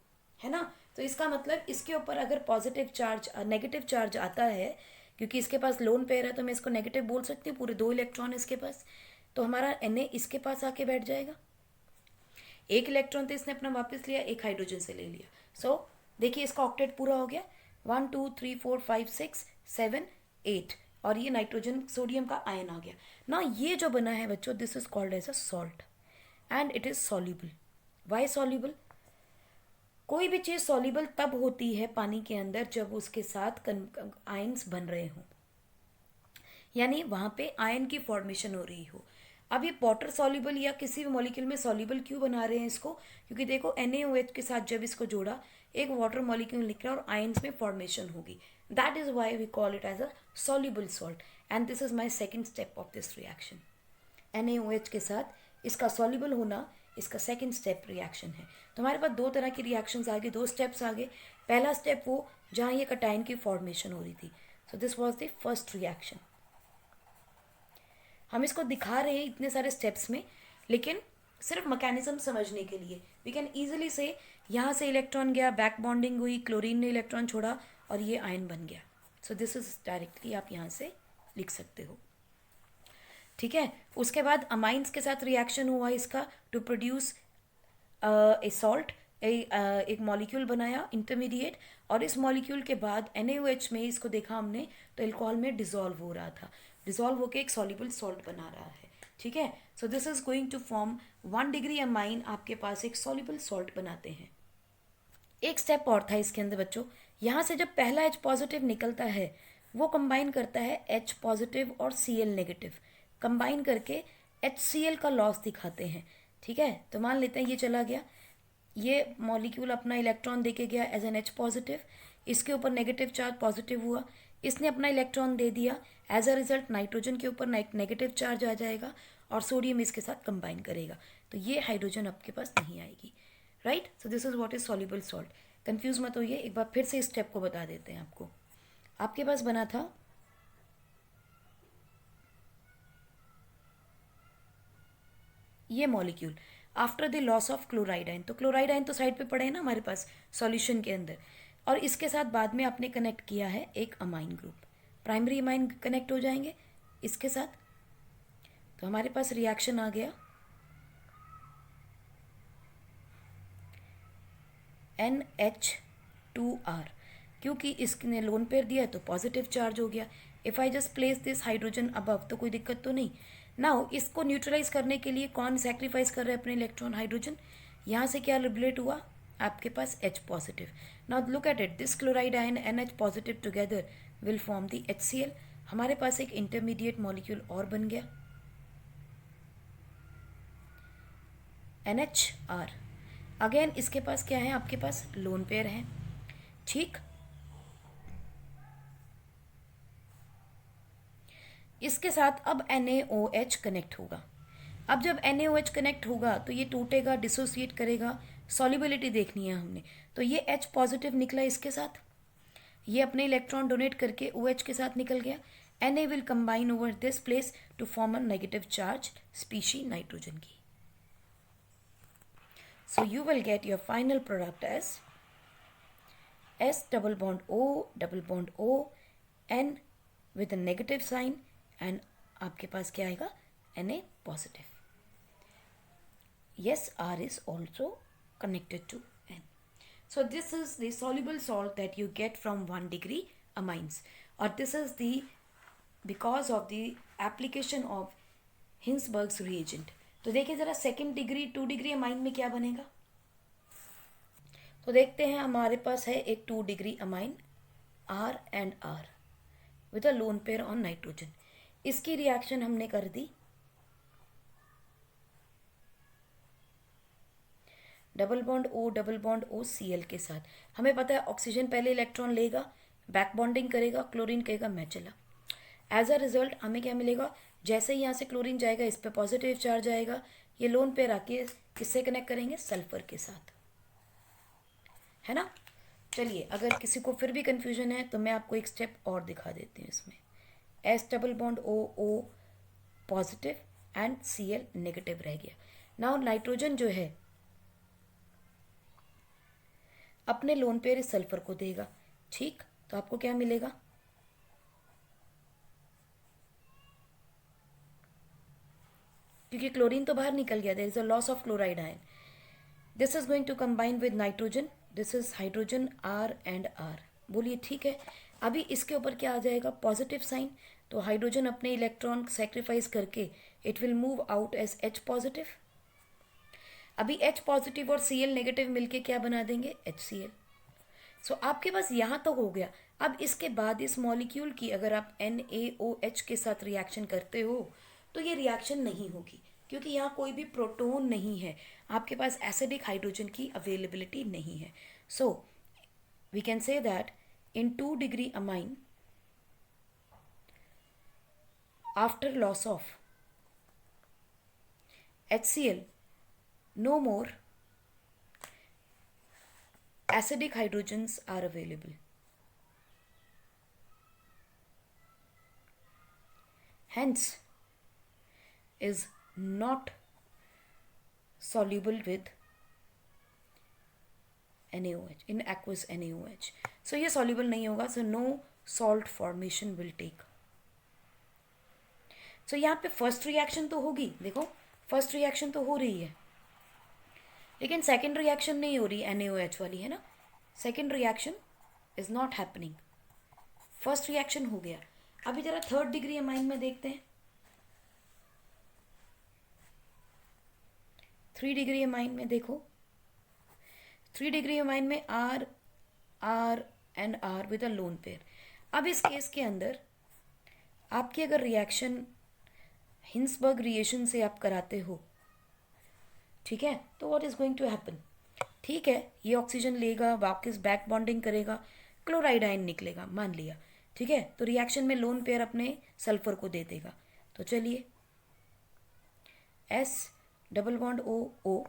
है ना। तो इसका मतलब इसके ऊपर अगर पॉजिटिव चार्ज नेगेटिव चार्ज आता है, क्योंकि इसके पास लोन पेयर है तो मैं इसको नेगेटिव बोल सकती हूँ, पूरे 2 इलेक्ट्रॉन इसके पास, तो हमारा Na इसके पास आके बैठ जाएगा। एक इलेक्ट्रॉन तो इसने अपना वापस लिया, एक हाइड्रोजन से ले लिया। सो देखिए इसका ऑक्टेट पूरा हो गया, 1 2 3 4 5 6 7 8, और ये नाइट्रोजन सोडियम का आयन आ गया ना। ये जो बना है बच्चों, this is called as a salt and it is soluble. Why soluble? कोई भी चीज़ सॉल्यूबल तब होती है पानी के अंदर जब उसके साथ आयन्स बन रहे हों, यानी वहां पे आयन की फॉर्मेशन हो रही हो। अब ये वाटर सॉल्यूबल या किसी भी मॉलिक्यूल में सॉल्यूबल क्यों बना रहे हैं इसको? क्योंकि देखो NaOH के साथ जब इसको जोड़ा, एक वाटर मॉलिक्यूल निकला और आयन्स में फॉर्मेशन होगी। That is why we call it as a soluble salt and this is my second step of this reaction. NaOH के साथ इसका सॉल्यूबल होना इसका सेकेंड स्टेप रिएक्शन है। तो हमारे पास 2 तरह की रिएक्शंस आ गए, 2 स्टेप्स आ गए। पहला स्टेप वो जहाँ ये कटायन की फॉर्मेशन हो रही थी, so this was the first reaction. हम इसको दिखा रहे हैं इतने सारे स्टेप्स में, लेकिन सिर्फ मैकेनिज्म समझने के लिए। वी कैन ईजिली से यहाँ से इलेक्ट्रॉन गया, बैक बॉन्डिंग हुई, क्लोरीन ने इलेक्ट्रॉन छोड़ा और ये आयन बन गया। सो दिस इज डायरेक्टली आप यहाँ से लिख सकते हो, ठीक है। उसके बाद अमाइंस के साथ रिएक्शन हुआ इसका टू प्रोड्यूस ए सॉल्ट, एक मॉलिक्यूल बनाया इंटरमीडिएट, और इस मॉलिक्यूल के बाद NaOH में इसको देखा हमने तो अल्कोहल में डिजोल्व हो रहा था, डिजोल्व होकर एक सॉल्युबल सॉल्ट बना रहा है, ठीक है। So this is going to form 1 degree amine, आपके पास एक सॉल्युबल सॉल्ट बनाते हैं। एक स्टेप और था इसके अंदर बच्चों, यहाँ से जब पहला H पॉजिटिव निकलता है वो कंबाइन करता है H पॉजिटिव और Cl नेगेटिव, कंबाइन करके HCl का लॉस दिखाते हैं, ठीक है। तो मान लेते हैं ये चला गया, ये मॉलिक्यूल अपना इलेक्ट्रॉन देके गया एज एन H पॉजिटिव, इसके ऊपर नेगेटिव चार्ज पॉजिटिव हुआ, इसने अपना इलेक्ट्रॉन दे दिया, एज अ रिजल्ट नाइट्रोजन के ऊपर नेगेटिव चार्ज आ जाएगा और सोडियम इसके साथ कंबाइन करेगा, तो ये हाइड्रोजन आपके पास नहीं आएगी, right. So this is what is soluble salt. Confuse मत होइए, एक बार फिर से इस स्टेप को बता देते हैं आपको। आपके पास बना था ये molecule after the loss of chloride ion, तो क्लोराइड आयन तो साइड पे पड़े हैं ना हमारे पास सॉल्यूशन के अंदर, और इसके साथ बाद में आपने कनेक्ट किया है एक amine group, primary amine connect हो जाएंगे इसके साथ, तो हमारे पास रिएक्शन आ गया NH2R, क्योंकि इसने लोन पेयर दिया तो पॉजिटिव चार्ज हो गया। If I just place this hydrogen above तो कोई दिक्कत तो नहीं। नाउ इसको न्यूट्रलाइज करने के लिए कौन सेक्रीफाइस कर रहा है अपने इलेक्ट्रॉन? हाइड्रोजन। यहाँ से क्या लिबरेट हुआ आपके पास H positive. Now look at it, this chloride ion NH positive together will form the HCl। हमारे पास एक इंटरमीडिएट मॉलिक्यूल और बन गया NHR। अगेन इसके पास क्या है, आपके पास लोन पेयर है, ठीक। इसके साथ अब NaOH कनेक्ट होगा। अब जब NaOH कनेक्ट होगा तो ये टूटेगा, डिसोसिएट करेगा, सॉल्युबिलिटी देखनी है हमने, तो ये H पॉजिटिव निकला इसके साथ, ये अपने इलेक्ट्रॉन डोनेट करके OH के साथ निकल गया। Na will combine over this place to form a negative charge species nitrogen की। So you will get your final product as S double bond O N with a negative sign and आपके पास क्या आएगा Na positive. Yes, R is also connected to N. So this is the soluble salt that you get from 1 degree amines, or this is the because of the application of Hinsberg's reagent. तो देखिए जरा second degree 2 degree amine में क्या बनेगा, तो देखते हैं। हमारे पास है एक 2 degree amine R and R with a lone pair on nitrogen. इसकी रिएक्शन हमने कर दी डबल बॉन्ड O Cl के साथ। हमें पता है ऑक्सीजन पहले इलेक्ट्रॉन लेगा, बैक बॉन्डिंग करेगा, क्लोरीन कहेगा मैं चला। एज अ रिजल्ट हमें क्या मिलेगा, जैसे ही यहाँ से क्लोरीन जाएगा इस पे पॉजिटिव चार्ज आएगा, ये लोन पेयर आके किससे कनेक्ट करेंगे, सल्फर के साथ, है ना। चलिए, अगर किसी को फिर भी कन्फ्यूजन है तो मैं आपको एक स्टेप और दिखा देती हूँ इसमें। S double bond O, O positive and C L negative रह गया। नाउ नाइट्रोजन जो है अपने लोन पेयर इस सल्फर को देगा, ठीक, तो आपको क्या मिलेगा? क्योंकि क्लोरीन तो बाहर निकल गया, there is a loss of chloride ion. This is going to combine with nitrogen, this is hydrogen R and R. बोलिए ठीक है। अभी इसके ऊपर क्या आ जाएगा? Positive sign. तो हाइड्रोजन अपने इलेक्ट्रॉन सेक्रीफाइस करके it will move out as H positive. अभी एच पॉजिटिव और सी एल नेगेटिव मिलके क्या बना देंगे? H C L. सो आपके पास यहाँ तक हो गया। अब इसके बाद इस मॉलिक्यूल की अगर आप NaOH के साथ रिएक्शन करते हो तो ये रिएक्शन नहीं होगी, क्योंकि यहाँ कोई भी प्रोटॉन नहीं है, आपके पास एसिडिक हाइड्रोजन की अवेलेबिलिटी नहीं है। So we can say that in 2 degree amine, after loss of HCl, no more acidic hydrogens are available. Hence is not soluble with NaOH, in aqueous NaOH. So ये soluble नहीं होगा, so no salt formation will take. So यहाँ पे first reaction तो होगी, देखो first reaction तो हो रही है, लेकिन सेकेंड रिएक्शन नहीं हो रही, NaOH वाली है ना। Second reaction is not happening, first reaction हो गया। अभी जरा थर्ड डिग्री अमाइन में देखते हैं। 3 डिग्री अमाइन में देखो, 3 डिग्री अमाइन में R R and R with a lone pair. अब इस केस के अंदर आपकी अगर रिएक्शन हिंसबर्ग रिएक्शन से आप कराते हो, ठीक है, तो what is going to happen? ठीक है, ये ऑक्सीजन लेगा, वापस बैक बॉन्डिंग करेगा, क्लोराइड आयन निकलेगा, मान लिया, ठीक है। तो रिएक्शन में लोन पेयर अपने सल्फर को दे देगा। तो चलिए, एस डबल बॉन्ड ओ ओ,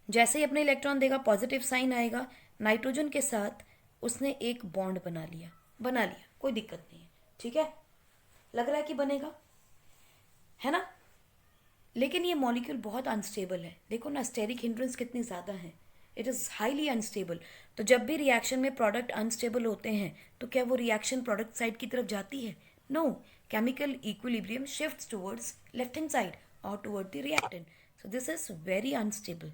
जैसे ही अपने इलेक्ट्रॉन देगा पॉजिटिव साइन आएगा, नाइट्रोजन के साथ उसने एक बॉन्ड बना लिया, कोई दिक्कत नहीं है, ठीक है, लग रहा है कि बनेगा, है ना। लेकिन ये मॉलिक्यूल बहुत अनस्टेबल है, देखो ना स्टेरिक हिंड्रेंस कितनी ज़्यादा है, इट इज़ हाईली अनस्टेबल। तो जब भी रिएक्शन में प्रोडक्ट अनस्टेबल होते हैं तो क्या वो रिएक्शन प्रोडक्ट साइड की तरफ जाती है? No, chemical equilibrium shifts towards left hand side और toward the reactant. So this is very unstable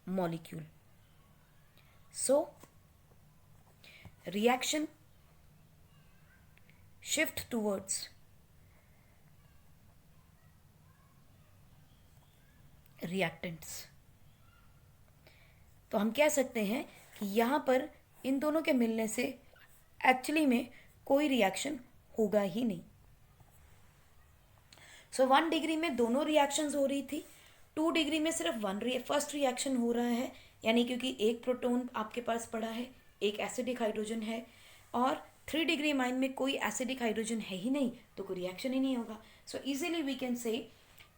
molecule. So reaction shift towards reactants. तो हम कह सकते हैं कि यहाँ पर इन दोनों के मिलने से एक्चुअली में कोई रिएक्शन होगा ही नहीं। सो 1 डिग्री में दोनों रिएक्शंस हो रही थी, 2 डिग्री में सिर्फ फर्स्ट रिएक्शन हो रहा है, यानी क्योंकि एक प्रोटॉन आपके पास पड़ा है, एक एसिडिक हाइड्रोजन है, और 3 डिग्री अमाइन में कोई एसिडिक हाइड्रोजन है ही नहीं, तो कोई रिएक्शन ही नहीं होगा। सो इजीली वी कैन से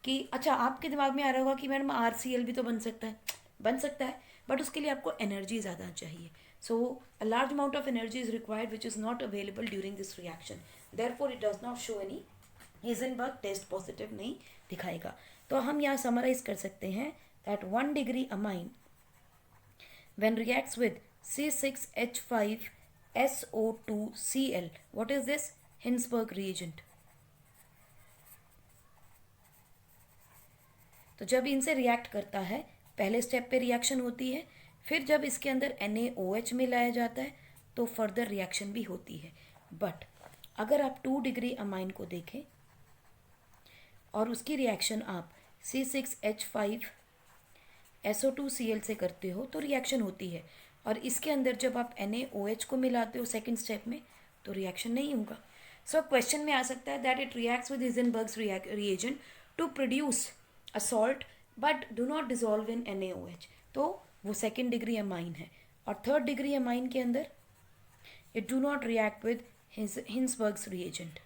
कि अच्छा, आपके दिमाग में आ रहा होगा कि मैडम RCl भी तो बन सकता है, बट उसके लिए आपको एनर्जी ज़्यादा चाहिए। So a large amount of energy is required which is not available during this reaction, therefore it does not show any Heisenberg test positive नहीं दिखाएगा। तो हम यहाँ समराइज कर सकते हैं that 1 degree amine when reacts with C6H5SO2Cl, what is this? Hinsberg reagent. तो जब इनसे रिएक्ट करता है, पहले स्टेप पे रिएक्शन होती है, फिर जब इसके अंदर NaOH मिलाया जाता है तो फर्दर रिएक्शन भी होती है। बट अगर आप 2 डिग्री अमाइन को देखें और उसकी रिएक्शन आप C6H5SO2Cl से करते हो तो रिएक्शन होती है, और इसके अंदर जब आप NaOH को मिलाते हो सेकेंड स्टेप में तो रिएक्शन नहीं होगा। सो क्वेश्चन में आ सकता है that it reacts with Heisenberg's reagent to produce a salt but do not dissolve in NaOH, तो वो सेकेंड डिग्री अमाइन है। और थर्ड डिग्री अमाइन के अंदर it do not react with Hinsberg's reagent,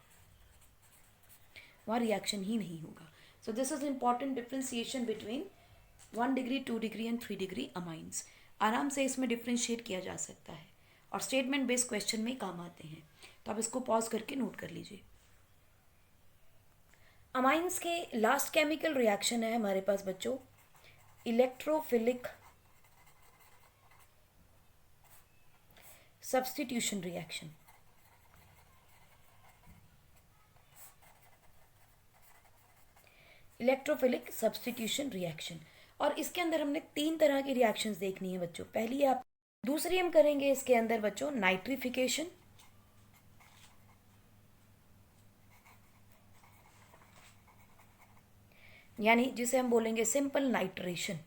वहाँ रिएक्शन ही नहीं होगा। So this is important differentiation between 1 degree, 2 degree and 3 degree amines. आराम से इसमें डिफ्रेंशिएट किया जा सकता है और स्टेटमेंट बेस्ड क्वेश्चन में काम आते हैं। तो आप इसको पॉज करके नोट कर लीजिए। अमाइंस के लास्ट केमिकल रिएक्शन है हमारे पास बच्चों electrophilic substitution reaction. Electrophilic substitution reaction, और इसके अंदर हमने 3 तरह की रिएक्शंस देखनी है बच्चों। पहली आप दूसरी हम करेंगे इसके अंदर बच्चों नाइट्रिफिकेशन, यानी जिसे हम बोलेंगे सिंपल नाइट्रेशन,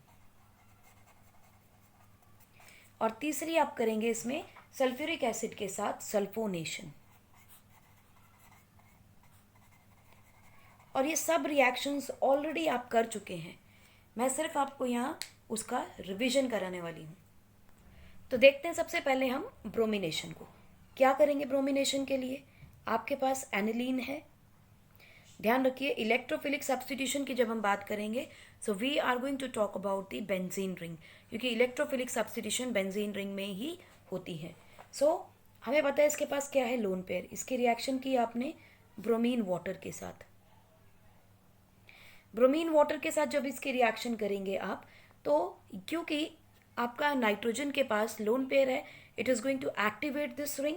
और तीसरी आप करेंगे इसमें सल्फ्यूरिक एसिड के साथ सल्फोनेशन। और ये सब रिएक्शंस ऑलरेडी आप कर चुके हैं, मैं सिर्फ आपको यहाँ उसका रिवीजन कराने वाली हूँ। तो देखते हैं सबसे पहले हम ब्रोमिनेशन को क्या करेंगे। ब्रोमिनेशन के लिए आपके पास एनिलीन है। ध्यान रखिए इलेक्ट्रोफिलिक सब्स्टिट्यूशन की जब हम बात करेंगे so we are going to talk about the benzene ring, क्योंकि इलेक्ट्रोफिलिक सब्स्टिट्यूशन बेंजीन रिंग में ही होती है। सो हमें पता है इसके पास क्या है, लोन पेयर। इसकी रिएक्शन की आपने ब्रोमीन वाटर के साथ। ब्रोमीन वाटर के साथ जब इसकी रिएक्शन करेंगे आप, तो क्योंकि आपका नाइट्रोजन के पास लोन पेयर है, it is going to activate this ring.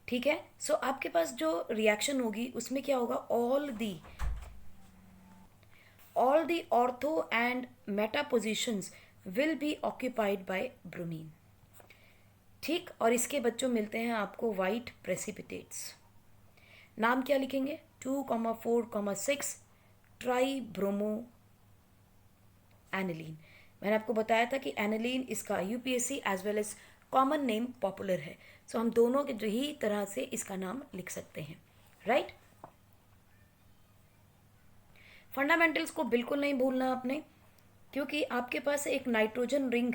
ठीक है, सो आपके पास जो रिएक्शन होगी उसमें क्या होगा, all the ortho and Meta positions will be occupied by bromine. ठीक, और इसके बच्चों मिलते हैं आपको वाइट प्रेसिपिटेट्स। नाम क्या लिखेंगे, 2,4,6 ट्राई ब्रोमो एनिलीन। मैंने आपको बताया था कि एनिलीन इसका UPSC as well as common name popular है। सो हम दोनों के जो ही तरह से इसका नाम लिख सकते हैं, राइट। फंडामेंटल्स को बिल्कुल नहीं भूलना आपने, क्योंकि आपके पास एक नाइट्रोजन रिंग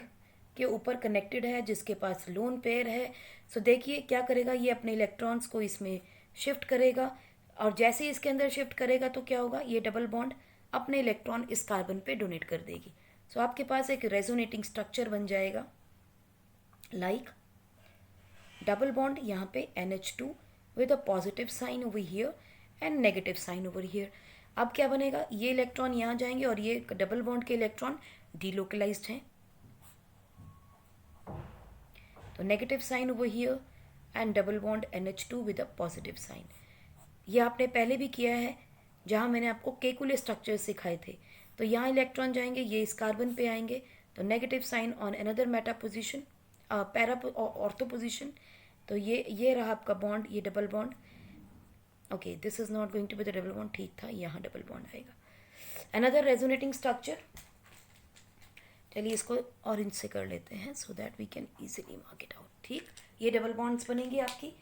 के ऊपर कनेक्टेड है जिसके पास लोन पेयर है। सो देखिए क्या करेगा, ये अपने इलेक्ट्रॉन्स को इसमें शिफ्ट करेगा, और जैसे ही इसके अंदर शिफ्ट करेगा तो क्या होगा, ये डबल बॉन्ड अपने इलेक्ट्रॉन इस कार्बन पे डोनेट कर देगी। सो आपके पास एक रेजोनेटिंग स्ट्रक्चर बन जाएगा, लाइक डबल बॉन्ड यहाँ पे NH2 with a positive sign over here and negative sign over here. अब क्या बनेगा, ये इलेक्ट्रॉन यहाँ जाएंगे और ये डबल बॉन्ड के इलेक्ट्रॉन डीलोकलाइज्ड हैं, तो negative sign over here and double bond NH2 with a positive sign. ये आपने पहले भी किया है जहाँ मैंने आपको केकुले स्ट्रक्चर सिखाए थे। तो यहाँ इलेक्ट्रॉन जाएंगे, ये इस कार्बन पे आएंगे, तो negative sign on another meta position, para ortho position. तो ये रहा आपका बॉन्ड, ये double bond. Okay, this is not going to be the double bond, ठीक था, यहाँ डबल बॉन्ड आएगा। अनदर रेजोनेटिंग स्ट्रक्चर, चलिए इसको ऑरेंज से कर लेते हैं so that we can easily mark it out. ठीक, ये डबल बॉन्ड्स बनेंगी आपकी।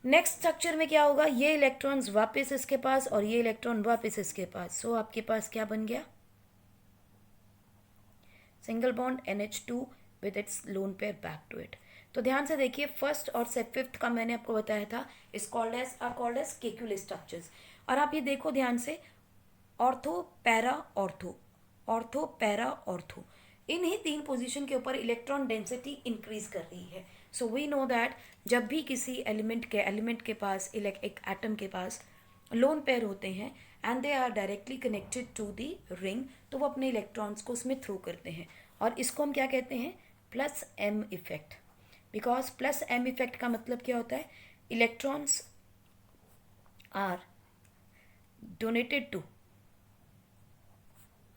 नेक्स्ट स्ट्रक्चर में क्या होगा, ये इलेक्ट्रॉन्स वापस इसके पास और ये इलेक्ट्रॉन वापस इसके पास। सो आपके पास क्या बन गया, single bond NH2 with its lone pair back to it. तो ध्यान से देखिए, फर्स्ट और फिफ्थ का मैंने आपको बताया था is called as Kekule structures. और आप ये देखो ध्यान से, ortho para ortho, ortho para ortho, इन ही 3 पोजीशन के ऊपर इलेक्ट्रॉन डेंसिटी इंक्रीज कर रही है। सो वी नो दैट जब भी किसी एलिमेंट के पास एक एटम के पास लोन पेयर होते हैं and they are directly connected to the ring, तो वो अपने इलेक्ट्रॉन्स को उसमें थ्रो करते हैं, और इसको हम क्या कहते हैं, plus M effect. Because plus M effect का मतलब क्या होता है, electrons are donated to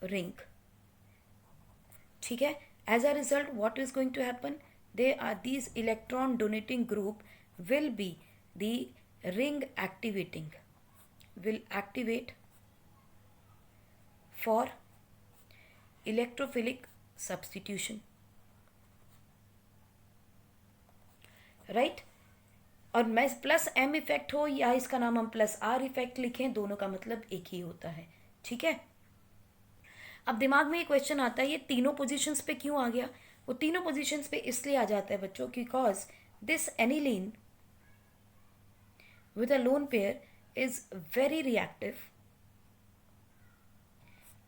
ring. ठीक है, as a result what is going to happen, they are these electron donating group will be the ring activating, will activate for electrophilic substitution, right। और मैं plus M effect हो या इसका नाम हम plus are effect लिखें, दोनों का मतलब एक ही होता है। ठीक है, अब दिमाग में ये क्वेश्चन आता है, ये तीनों पोजीशंस पे क्यों आ गया। वो तीनों पोजीशंस पे इसलिए आ जाता है बच्चों, because this aniline with a lone pair is very reactive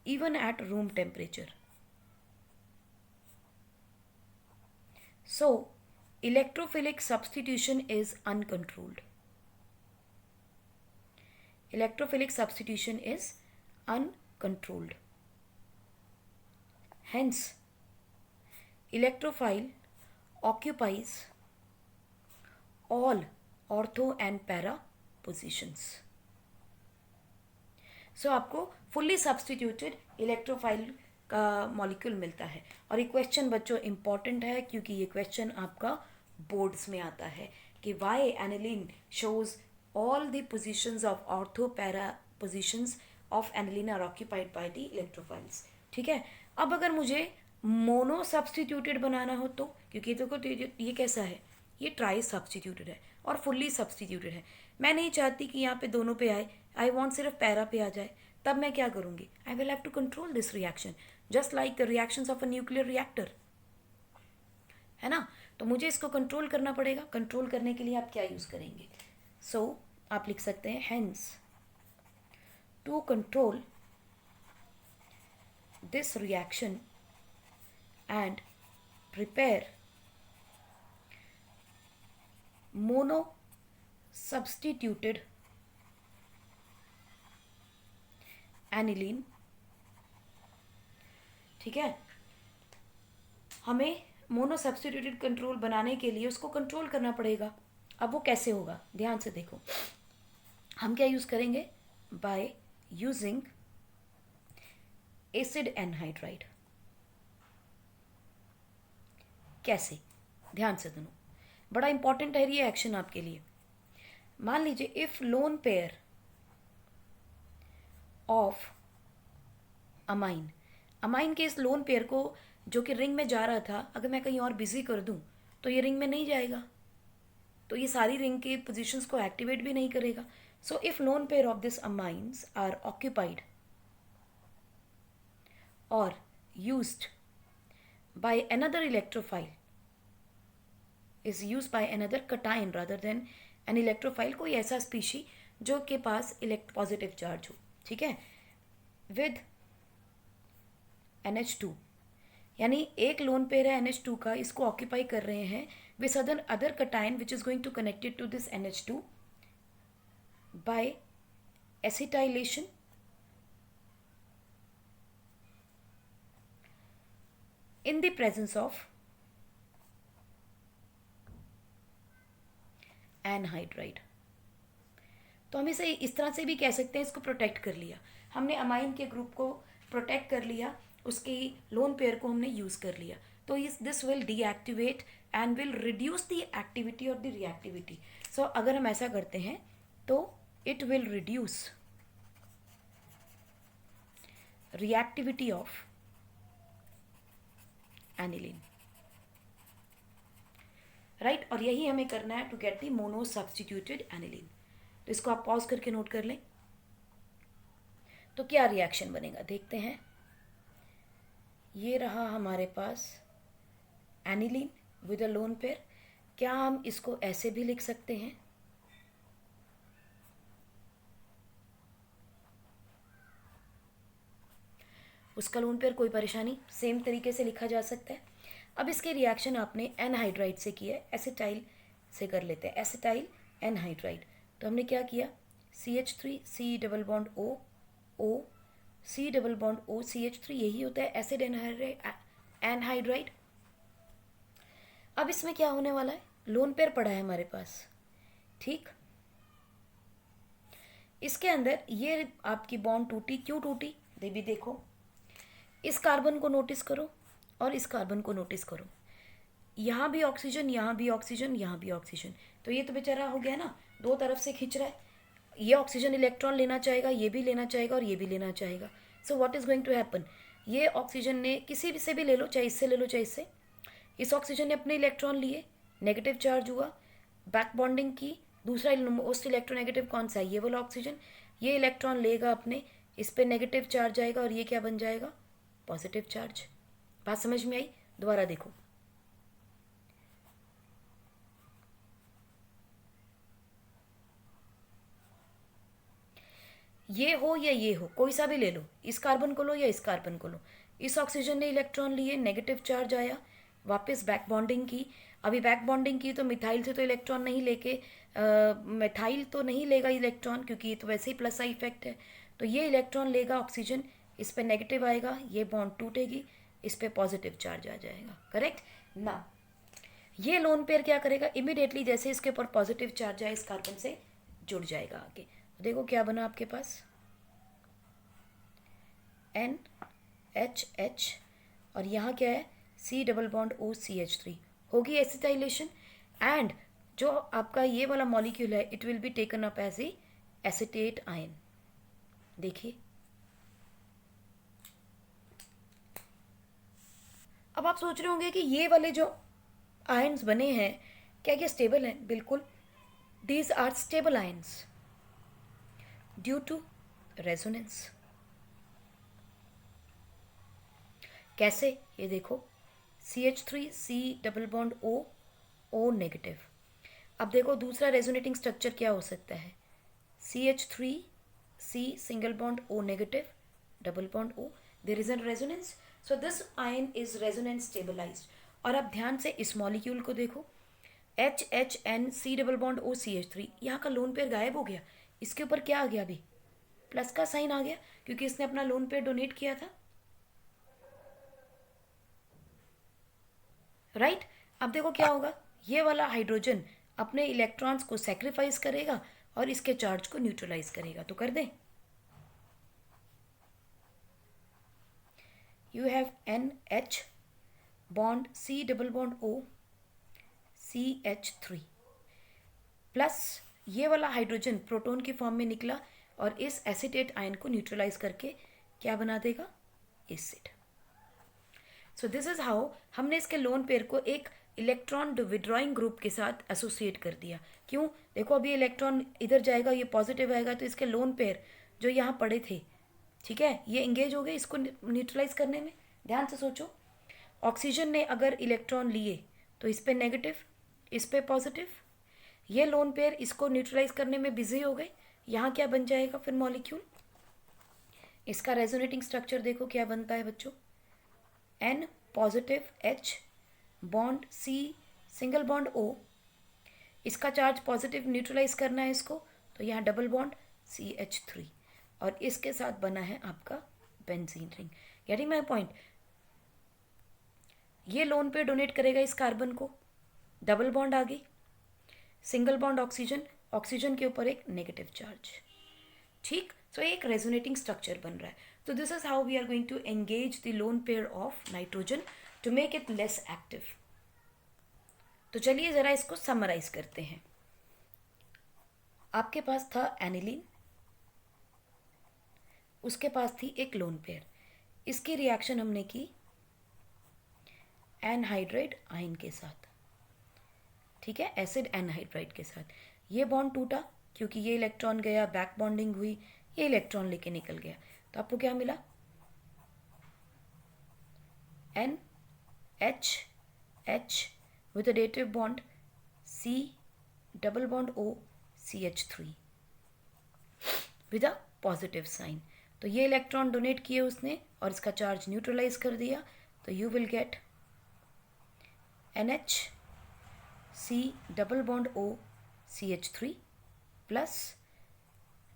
even at room temperature. So electrophilic substitution is uncontrolled. Electrophilic substitution is uncontrolled. Hence electrophile occupies all ortho and para positions. सो आपको fully substituted electrophile का molecule मिलता है. और ये question बच्चों important है क्योंकि ये क्वेश्चन आपका बोर्ड्स में आता है कि why aniline shows all the positions of ortho para positions of aniline are occupied by the electrophiles. ठीक है. अब अगर मुझे मोनो सब्सटीट्यूटेड बनाना हो तो, क्योंकि देखो ये कैसा है, ये ट्राई सब्सटीट्यूटेड है और फुल्ली सब्सटीट्यूटेड है. मैं नहीं चाहती कि यहाँ पे दोनों पे आए, आई वॉन्ट सिर्फ पैरा पे आ जाए. तब मैं क्या करूँगी, I will have to control this reaction just like the reactions of a nuclear reactor, है ना. तो मुझे इसको कंट्रोल करना पड़ेगा. कंट्रोल करने के लिए आप क्या यूज़ करेंगे. सो आप लिख सकते हैं hence to control this reaction and prepare mono substituted aniline. ठीक है. हमें मोनो सब्सटीट्यूटेड कंट्रोल बनाने के लिए उसको कंट्रोल करना पड़ेगा. अब वो कैसे होगा, ध्यान से देखो. हम क्या यूज करेंगे, बाय यूजिंग एसिड एनहाइड्राइड. कैसे, ध्यान से सुनो, बड़ा इंपॉर्टेंट है ये एक्शन आपके लिए. मान लीजिए if lone pair of amine, amine के इस लोन पेयर को जो कि रिंग में जा रहा था, अगर मैं कहीं और बिजी कर दूं तो ये रिंग में नहीं जाएगा, तो ये सारी रिंग के पोजीशंस को एक्टिवेट भी नहीं करेगा. So if lone pair of this amines are occupied और used by another electrophile is used by another cation rather than an electrophile, कोई ऐसा स्पीशी जो के पास पॉजिटिव चार्ज हो. ठीक है. विद NH2, यानी एक लोन पेयर है NH2 का, इसको ऑक्यूपाई कर रहे हैं with other cation which is going to connected to this NH2 by acetylation in the presence of anhydride. तो हम इसे इस तरह से भी कह सकते हैं, इसको प्रोटेक्ट कर लिया हमने, अमाइन के ग्रुप को प्रोटेक्ट कर लिया, उसके लोन पेयर को हमने यूज कर लिया. तो this will deactivate and will reduce the activity और द रिएक्टिविटी. सो अगर हम ऐसा करते हैं तो it will reduce reactivity of aniline. Right. और यही हमें करना है to get the mono substituted aniline. तो इसको आप पॉज करके नोट कर लें. तो क्या रिएक्शन बनेगा देखते हैं. ये रहा हमारे पास aniline with a lone pair. क्या हम इसको ऐसे भी लिख सकते हैं, उसका लोन पेयर, कोई परेशानी, सेम तरीके से लिखा जा सकता है. अब इसके रिएक्शन आपने एनहाइड्राइड से किया है, एसिटाइल से कर लेते हैं, एसिटाइल एनहाइड्राइड. तो हमने क्या किया, CH3 C double bond O O C double bond O CH3, यही होता है एसिड एनहाइड्राइड. अब इसमें क्या होने वाला है, लोन पेयर पड़ा है हमारे पास. ठीक. इसके अंदर ये आपकी बॉन्ड टूटी, क्यों टूटी दे भी देखो. इस कार्बन को नोटिस करो और इस कार्बन को नोटिस करो. यहाँ भी ऑक्सीजन, यहाँ भी ऑक्सीजन, यहाँ भी ऑक्सीजन. तो ये तो बेचारा हो गया ना, दो तरफ से खींच रहा है. ये ऑक्सीजन इलेक्ट्रॉन लेना चाहेगा, ये भी लेना चाहेगा और ये भी लेना चाहेगा. So what is going to happen, ये ऑक्सीजन ने किसी भी से भी ले लो, चाहे इससे ले लो चाहे इससे, इस ऑक्सीजन ने अपने इलेक्ट्रॉन लिए, नेगेटिव चार्ज हुआ, बैक बॉन्डिंग की. दूसरा मोस्ट इलेक्ट्रोनेगेटिव कौन सा है, ये वाला ऑक्सीजन. ये इलेक्ट्रॉन लेगा अपने, इस पर नेगेटिव चार्ज आएगा और ये क्या बन जाएगा, पॉजिटिव चार्ज. बात समझ में आई. दोबारा देखो, ये हो या ये हो, कोई सा भी ले लो, इस कार्बन को लो या इस कार्बन को लो. इस ऑक्सीजन ने इलेक्ट्रॉन लिए, नेगेटिव चार्ज आया, वापस बैक बॉन्डिंग की। अभी बैक बॉन्डिंग की तो मिथाइल से तो इलेक्ट्रॉन नहीं लेके मिथाइल तो नहीं लेगा इलेक्ट्रॉन, क्योंकि ये तो वैसे ही प्लस का इफेक्ट है। तो ये इलेक्ट्रॉन लेगा ऑक्सीजन, इस पे नेगेटिव आएगा, ये बॉन्ड टूटेगी, इस पे पॉजिटिव चार्ज आ जाएगा। करेक्ट ना। ये लोन पेयर क्या करेगा, इमिडिएटली जैसे इसके ऊपर पॉजिटिव चार्ज आए इस कार्बन से जुड़ जाएगा आगे। देखो क्या बना आपके पास, NHH, और यहाँ क्या है, C डबल बॉन्ड OCH3, होगी एसिटाइलेशन। एंड जो आपका ये वाला मॉलिक्यूल है it will be taken up as a acetate ion. देखिए अब आप सोच रहे होंगे कि ये वाले जो आयन्स बने हैं क्या ये स्टेबल हैं? बिल्कुल, these are stable ions due to resonance. कैसे, ये देखो, CH3 C double bond O negative. अब देखो दूसरा रेजोनेटिंग स्ट्रक्चर क्या हो सकता है, CH3 C single bond O negative double bond O, there is a resonance, so this ion is resonance stabilised. और अब ध्यान से इस मॉलिक्यूल को देखो, HHN C double bond OCH3, यहाँ का लोन पेयर गायब हो गया, इसके ऊपर क्या आ गया, अभी प्लस का साइन आ गया, क्योंकि इसने अपना लोन पेयर डोनेट किया था। राइट अब देखो क्या होगा, ये वाला हाइड्रोजन अपने इलेक्ट्रॉन्स को सेक्रीफाइस करेगा और इसके चार्ज को न्यूट्रलाइज करेगा। तो कर दें, you have NH bond C double bond O CH3 plus ये वाला हाइड्रोजन प्रोटॉन की फॉर्म में निकला और इस एसिटेट आयन को न्यूट्रलाइज करके क्या बना देगा, acid. So this is how हमने इसके लोन पेयर को एक इलेक्ट्रॉन विड्रॉइंग ग्रुप के साथ एसोसिएट कर दिया। क्यों, देखो अभी इलेक्ट्रॉन इधर जाएगा, ये पॉजिटिव आएगा, तो इसके लोन पेयर जो यहाँ पड़े थे, ठीक है, ये इंगेज हो गए इसको न्यूट्रलाइज करने में। ध्यान से सोचो, ऑक्सीजन ने अगर इलेक्ट्रॉन लिए तो इस पे नेगेटिव, इस पे पॉजिटिव, ये लोन पेयर इसको न्यूट्रलाइज करने में बिजी हो गए। यहाँ क्या बन जाएगा फिर मॉलिक्यूल, इसका रेजोनेटिंग स्ट्रक्चर देखो क्या बनता है बच्चों, N positive H bond C single bond O, इसका चार्ज पॉजिटिव न्यूट्रलाइज करना है इसको, तो यहाँ डबल बॉन्ड CH3 और इसके साथ बना है आपका benzene ring. Getting my point, ये लोन पे डोनेट करेगा इस कार्बन को, डबल बॉन्ड आ गई, सिंगल बॉन्ड ऑक्सीजन, ऑक्सीजन के ऊपर एक नेगेटिव चार्ज, ठीक। सो एक रेजोनेटिंग स्ट्रक्चर बन रहा है। तो this is how we are going to engage the lone pair of nitrogen to make it less active. तो चलिए जरा इसको समराइज करते हैं। आपके पास था एनिलीन, उसके पास थी एक लोन पेयर, इसकी रिएक्शन हमने की एनहाइड्राइड आयन के साथ, ठीक है, एसिड एनहाइड्राइड के साथ। ये बॉन्ड टूटा क्योंकि ये इलेक्ट्रॉन गया, बैक बॉन्डिंग हुई, ये इलेक्ट्रॉन लेके निकल गया, तो आपको क्या मिला, NH with a dative bond C double bond O CH3 with a positive sign। तो ये इलेक्ट्रॉन डोनेट किए उसने और इसका चार्ज न्यूट्रलाइज कर दिया, तो you will gate NH C double bond O CH3 plus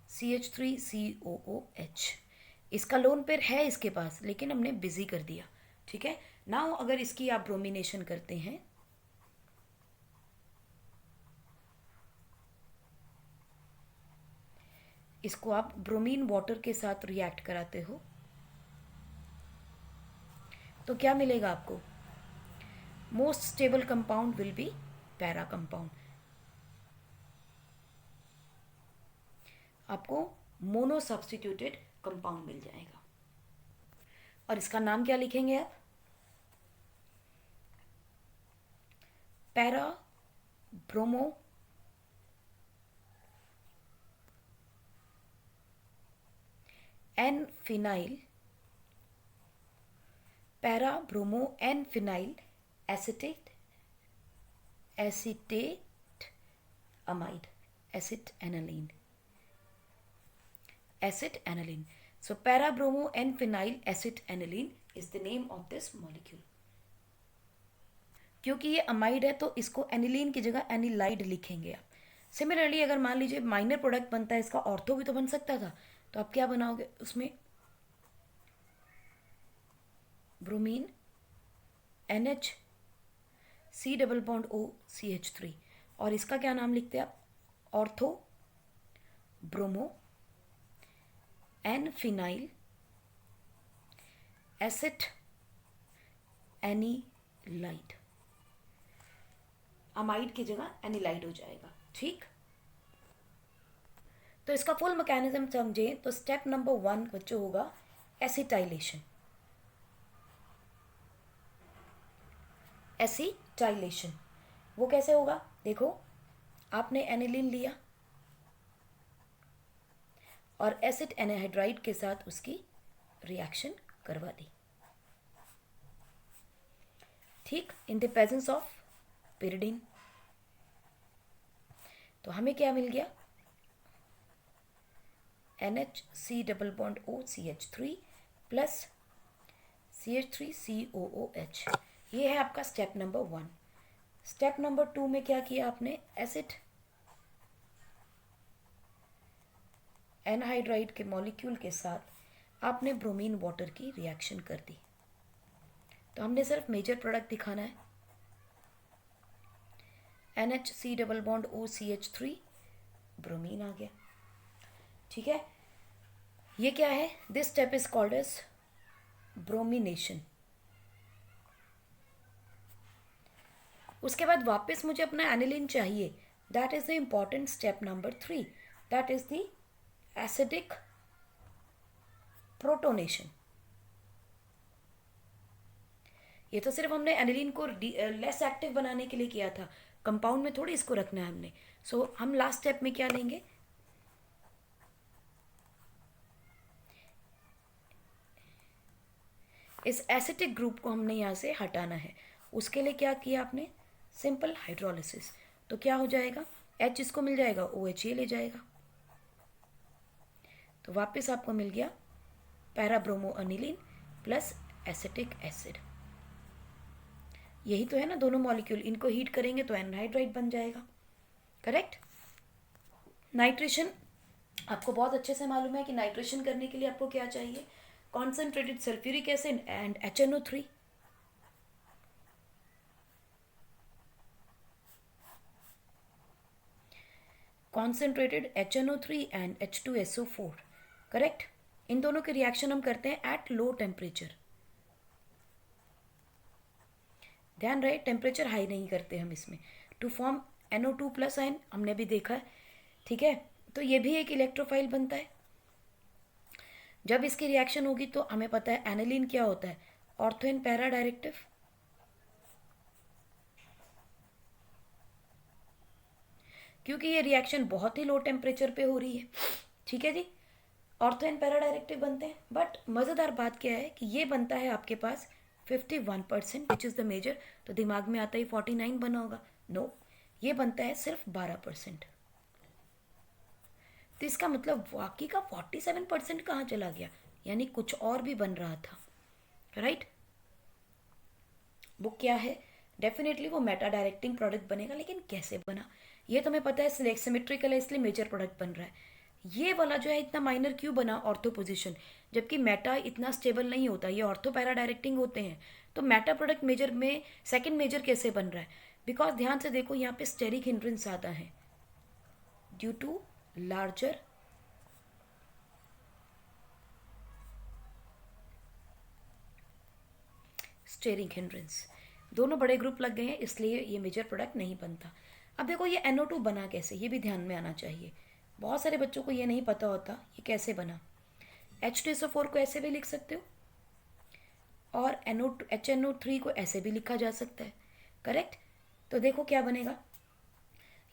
CH3COOH। इसका लोन पेयर है इसके पास लेकिन हमने बिजी कर दिया, ठीक है। नाउ अगर इसकी आप ब्रोमिनेशन करते हैं, इसको आप ब्रोमीन वाटर के साथ रिएक्ट कराते हो, तो क्या मिलेगा आपको, most stable compound will be para compound. आपको मोनो सब्स्टिट्यूटेड कंपाउंड मिल जाएगा। और इसका नाम क्या लिखेंगे आप, para bromo N phenyl, para bromo N phenyl acetate amide, acid aniline, acid aniline। So para-bromo N-phenyl acid aniline is the name of this molecule। क्योंकि ये अमाइड है तो इसको एनिलीन की जगह एनिलाइड लिखेंगे आप। सिमिलरली अगर मान लीजिए माइनर प्रोडक्ट बनता है इसका ऑर्थो भी तो बन सकता था, तो आप क्या बनाओगे उसमें, bromine NH C double bond O CH3, और इसका क्या नाम लिखते हैं आप, ortho bromo N phenyl acid anilide, amide की जगह एनीलाइड हो जाएगा। ठीक, तो इसका फुल मैकेनिज्म समझें तो स्टेप नंबर 1 बच्चों होगा एसिटाइलेशन। एसिटाइलेशन वो कैसे होगा, देखो आपने एनिलीन लिया और एसिड एनहाइड्राइड के साथ उसकी रिएक्शन करवा दी, ठीक, इन द प्रेजेंस ऑफ pyridine। तो हमें क्या मिल गया, NHC double bond O CH3 plus CH3COOH। ये है आपका स्टेप नंबर 1। स्टेप नंबर 2 में क्या किया आपने, एसिड एनहाइड्राइड के मॉलिक्यूल के साथ आपने ब्रोमीन वाटर की रिएक्शन कर दी। तो हमने सिर्फ मेजर प्रोडक्ट दिखाना है, NHC double bond O CH3 bromine आ गया, ठीक है। ये क्या है, this step is called as bromination. उसके बाद वापस मुझे अपना एनिलीन चाहिए, that is the important step number 3, that is the acidic protonation. ये तो सिर्फ हमने एनिलीन को लेस एक्टिव बनाने के लिए किया था, कंपाउंड में थोड़ी इसको रखना है हमने। सो हम लास्ट स्टेप में क्या लेंगे, इस एसिटिक ग्रुप को हमने यहाँ से हटाना है। उसके लिए क्या किया आपने, सिंपल हाइड्रोलिसिस। तो क्या हो जाएगा, H इसको मिल जाएगा, OH ये ले जाएगा, तो वापस आपको मिल गया पैराब्रोमो अनिलीन प्लस एसिटिक एसिड। यही तो है ना दोनों मॉलिक्यूल, इनको हीट करेंगे तो एनहाइड्राइड बन जाएगा, करेक्ट। नाइट्रेशन आपको बहुत अच्छे से मालूम है कि नाइट्रेशन करने के लिए आपको क्या चाहिए, concentrated sulphuric acid and HNO3। Concentrated HNO3 and H2SO4, correct. इन दोनों के रिएक्शन हम करते हैं एट लो टेम्परेचर, ध्यान रहे टेम्परेचर हाई नहीं करते हम इसमें, to form NO2 plus ion, हमने भी देखा है, ठीक है। तो ये भी एक इलेक्ट्रोफाइल बनता है। जब इसकी रिएक्शन होगी तो हमें पता है एनिलीन क्या होता है, ऑर्थो एंड पैरा डायरेक्टिव। क्योंकि ये रिएक्शन बहुत ही लो टेम्परेचर पे हो रही है, ठीक है जी, ऑर्थो एंड पैरा डायरेक्टिव बनते हैं। बट मज़ेदार बात क्या है कि ये बनता है आपके पास 51%, विच इज़ द मेजर। तो दिमाग में आता ही 49 बना होगा, नो, ये बनता है सिर्फ 12%। तो इसका मतलब वाकई का 47% कहाँ चला गया, यानी कुछ और भी बन रहा था, राइट। वो क्या है, डेफिनेटली वो मेटा डायरेक्टिंग प्रोडक्ट बनेगा, लेकिन कैसे बना ये तो हमें पता है, सिमेट्रिकल है इसलिए मेजर प्रोडक्ट बन रहा है। ये वाला जो है इतना माइनर क्यों बना ऑर्थो पोजीशन, जबकि मेटा इतना स्टेबल नहीं होता, ये ऑर्थो पैरा डायरेक्टिंग होते हैं। तो मेटा प्रोडक्ट मेजर में सेकंड मेजर कैसे बन रहा है, बिकॉज ध्यान से देखो यहाँ पे स्टेरिक हिंड्रेंस ज़्यादा है due to larger steric hindrance, दोनों बड़े ग्रुप लग गए हैं इसलिए ये मेजर प्रोडक्ट नहीं बनता। अब देखो ये NO2 बना कैसे, ये भी ध्यान में आना चाहिए, बहुत सारे बच्चों को ये नहीं पता होता ये कैसे बना। H2SO4 को ऐसे भी लिख सकते हो और HNO3 को ऐसे भी लिखा जा सकता है, करेक्ट। तो देखो क्या बनेगा,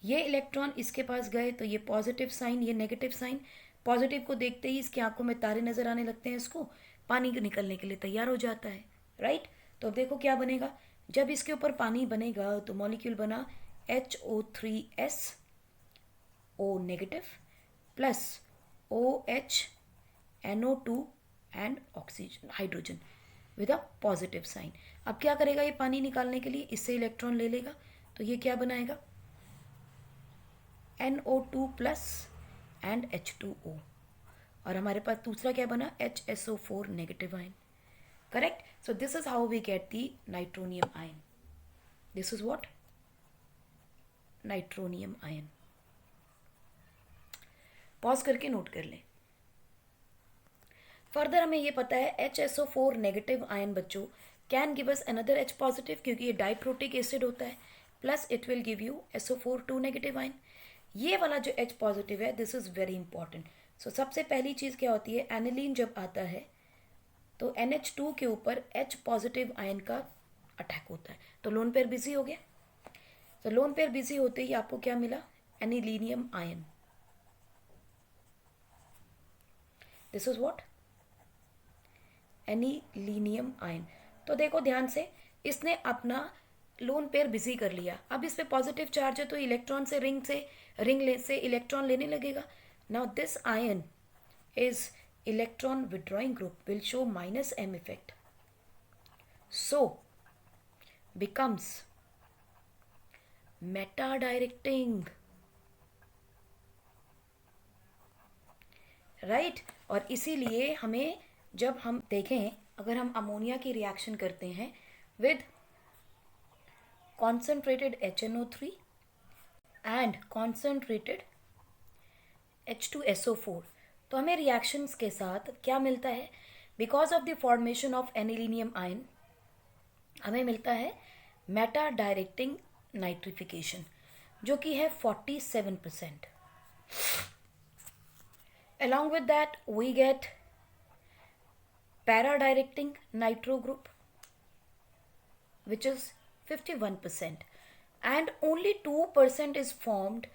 ये इलेक्ट्रॉन इसके पास गए तो ये पॉजिटिव साइन, ये नेगेटिव साइन। पॉजिटिव को देखते ही इसकी आंखों में तारे नजर आने लगते हैं, इसको पानी निकलने के लिए तैयार हो जाता है, राइट। तो देखो क्या बनेगा, जब इसके ऊपर पानी बनेगा तो मॉलिक्यूल बना HO3S O negative plus OH NO2 and oxygen hydrogen. With a positive sign. अब क्या करेगा ये पानी निकालने के लिए, इससे इलेक्ट्रॉन ले लेगा, तो ये क्या बनाएगा, NO2 प्लस एंड H2O। और हमारे पास दूसरा क्या बना, HSO4 negative ion. Correct. So this is how we get the nitronium ion. This is what, nitronium ion. Pause करके नोट कर लें। फर्दर हमें ये पता है HSO4 नेगेटिव आयन बच्चों can give us another H positive, क्योंकि ये डाइप्रोटिक एसिड होता है, plus it will give you SO4 2 negative ion. ये वाला जो H पॉजिटिव है, this is very important. So सबसे पहली चीज़ क्या होती है, एनिलीन जब आता है तो NH2 के ऊपर H पॉजिटिव आयन का अटैक होता है, तो लोन पेयर बिजी हो गया। तो लोन पेयर बिजी होते ही आपको क्या मिला, anilinium ion. This is what, anilinium ion. तो देखो ध्यान से, इसने अपना लोन पेयर बिजी कर लिया। अब इस पे पॉजिटिव चार्ज है तो इलेक्ट्रॉन से रिंग से इलेक्ट्रॉन लेने लगेगा। Now this ion is electron withdrawing group will show -m effect, so becomes meta directing, right. और इसीलिए हमें जब हम देखें, अगर हम अमोनिया की रिएक्शन करते हैं with concentrated HNO3 and concentrated H2SO4, तो हमें रिएक्शंस के साथ क्या मिलता है, because of the formation of anilinium ion हमें मिलता है मेटा डायरेक्टिंग नाइट्रिफिकेशन, जो कि है 47%। Along with that, we get para-directing nitro group, which is 51%, and only 2% is formed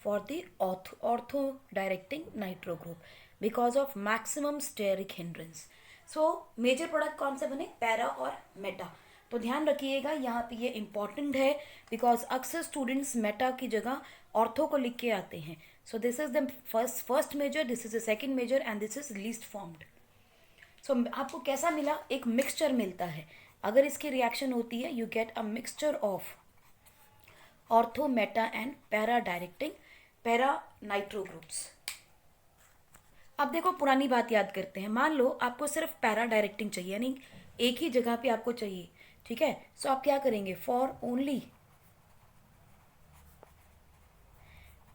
for the ortho-directing nitro group because of maximum steric hindrance. So, major product कौन से बने, para और Meta. तो ध्यान रखिएगा यहाँ पे ये इंपॉर्टेंट है, बिकॉज अक्सर स्टूडेंट्स मेटा की जगह ऑर्थो को लिख के आते हैं। So this is the first major, this is the second major and this is least formed. सो आपको कैसा मिला, एक मिक्सचर मिलता है। अगर इसकी रिएक्शन होती है, you get a mixture of ortho, Meta and para directing para nitro groups. अब देखो पुरानी बात याद करते हैं। मान लो आपको सिर्फ पैरा डायरेक्टिंग चाहिए, यानी एक ही जगह पे आपको चाहिए, ठीक है। सो आप क्या करेंगे, for only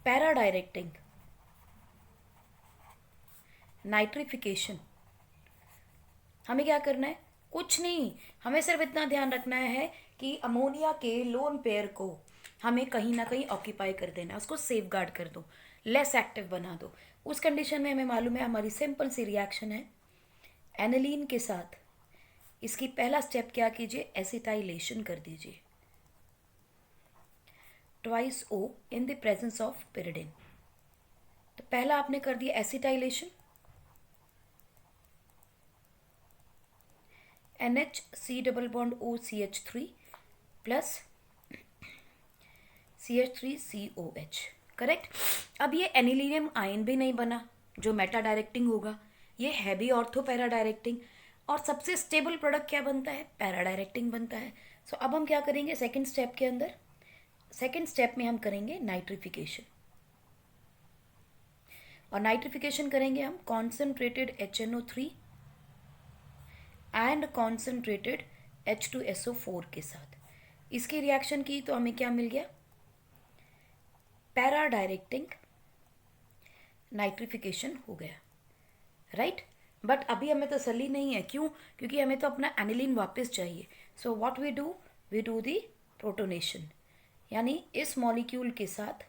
para directing nitrification हमें क्या करना है, कुछ नहीं, हमें सिर्फ इतना ध्यान रखना है कि अमोनिया के लोन पेयर को हमें कहीं ना कहीं ऑक्यूपाई कर देना, उसको सेफ गार्ड कर दो, लेस एक्टिव बना दो। उस कंडीशन में हमें मालूम है हमारी सिंपल सी रिएक्शन है एनिलीन के साथ। इसकी पहला स्टेप क्या कीजिए, एसिटाइलेशन कर दीजिए, twice O in the presence of pyridine. तो पहला आपने कर दिया acetylation, NH double bond O CH3 plus CH3COH, correct. अब ये एनिलीनियम आयन भी नहीं बना जो मेटा डायरेक्टिंग होगा, ये है भी ऑर्थो पैरा डायरेक्टिंग, और सबसे स्टेबल प्रोडक्ट क्या बनता है, पैरा डायरेक्टिंग बनता है। सो अब हम क्या करेंगे, सेकेंड स्टेप के अंदर, सेकेंड स्टेप में हम करेंगे नाइट्रिफिकेशन, और नाइट्रिफिकेशन करेंगे हम concentrated HNO3 and concentrated H2SO4 के साथ। इसकी रिएक्शन की तो हमें क्या मिल गया, पैरा डायरेक्टिंग नाइट्रिफिकेशन हो गया, राइट। बट अभी हमें तसल्ली नहीं है, क्यों, क्योंकि हमें तो अपना एनिलीन वापस चाहिए। So what we do the protonation, यानी इस मॉलिक्यूल के साथ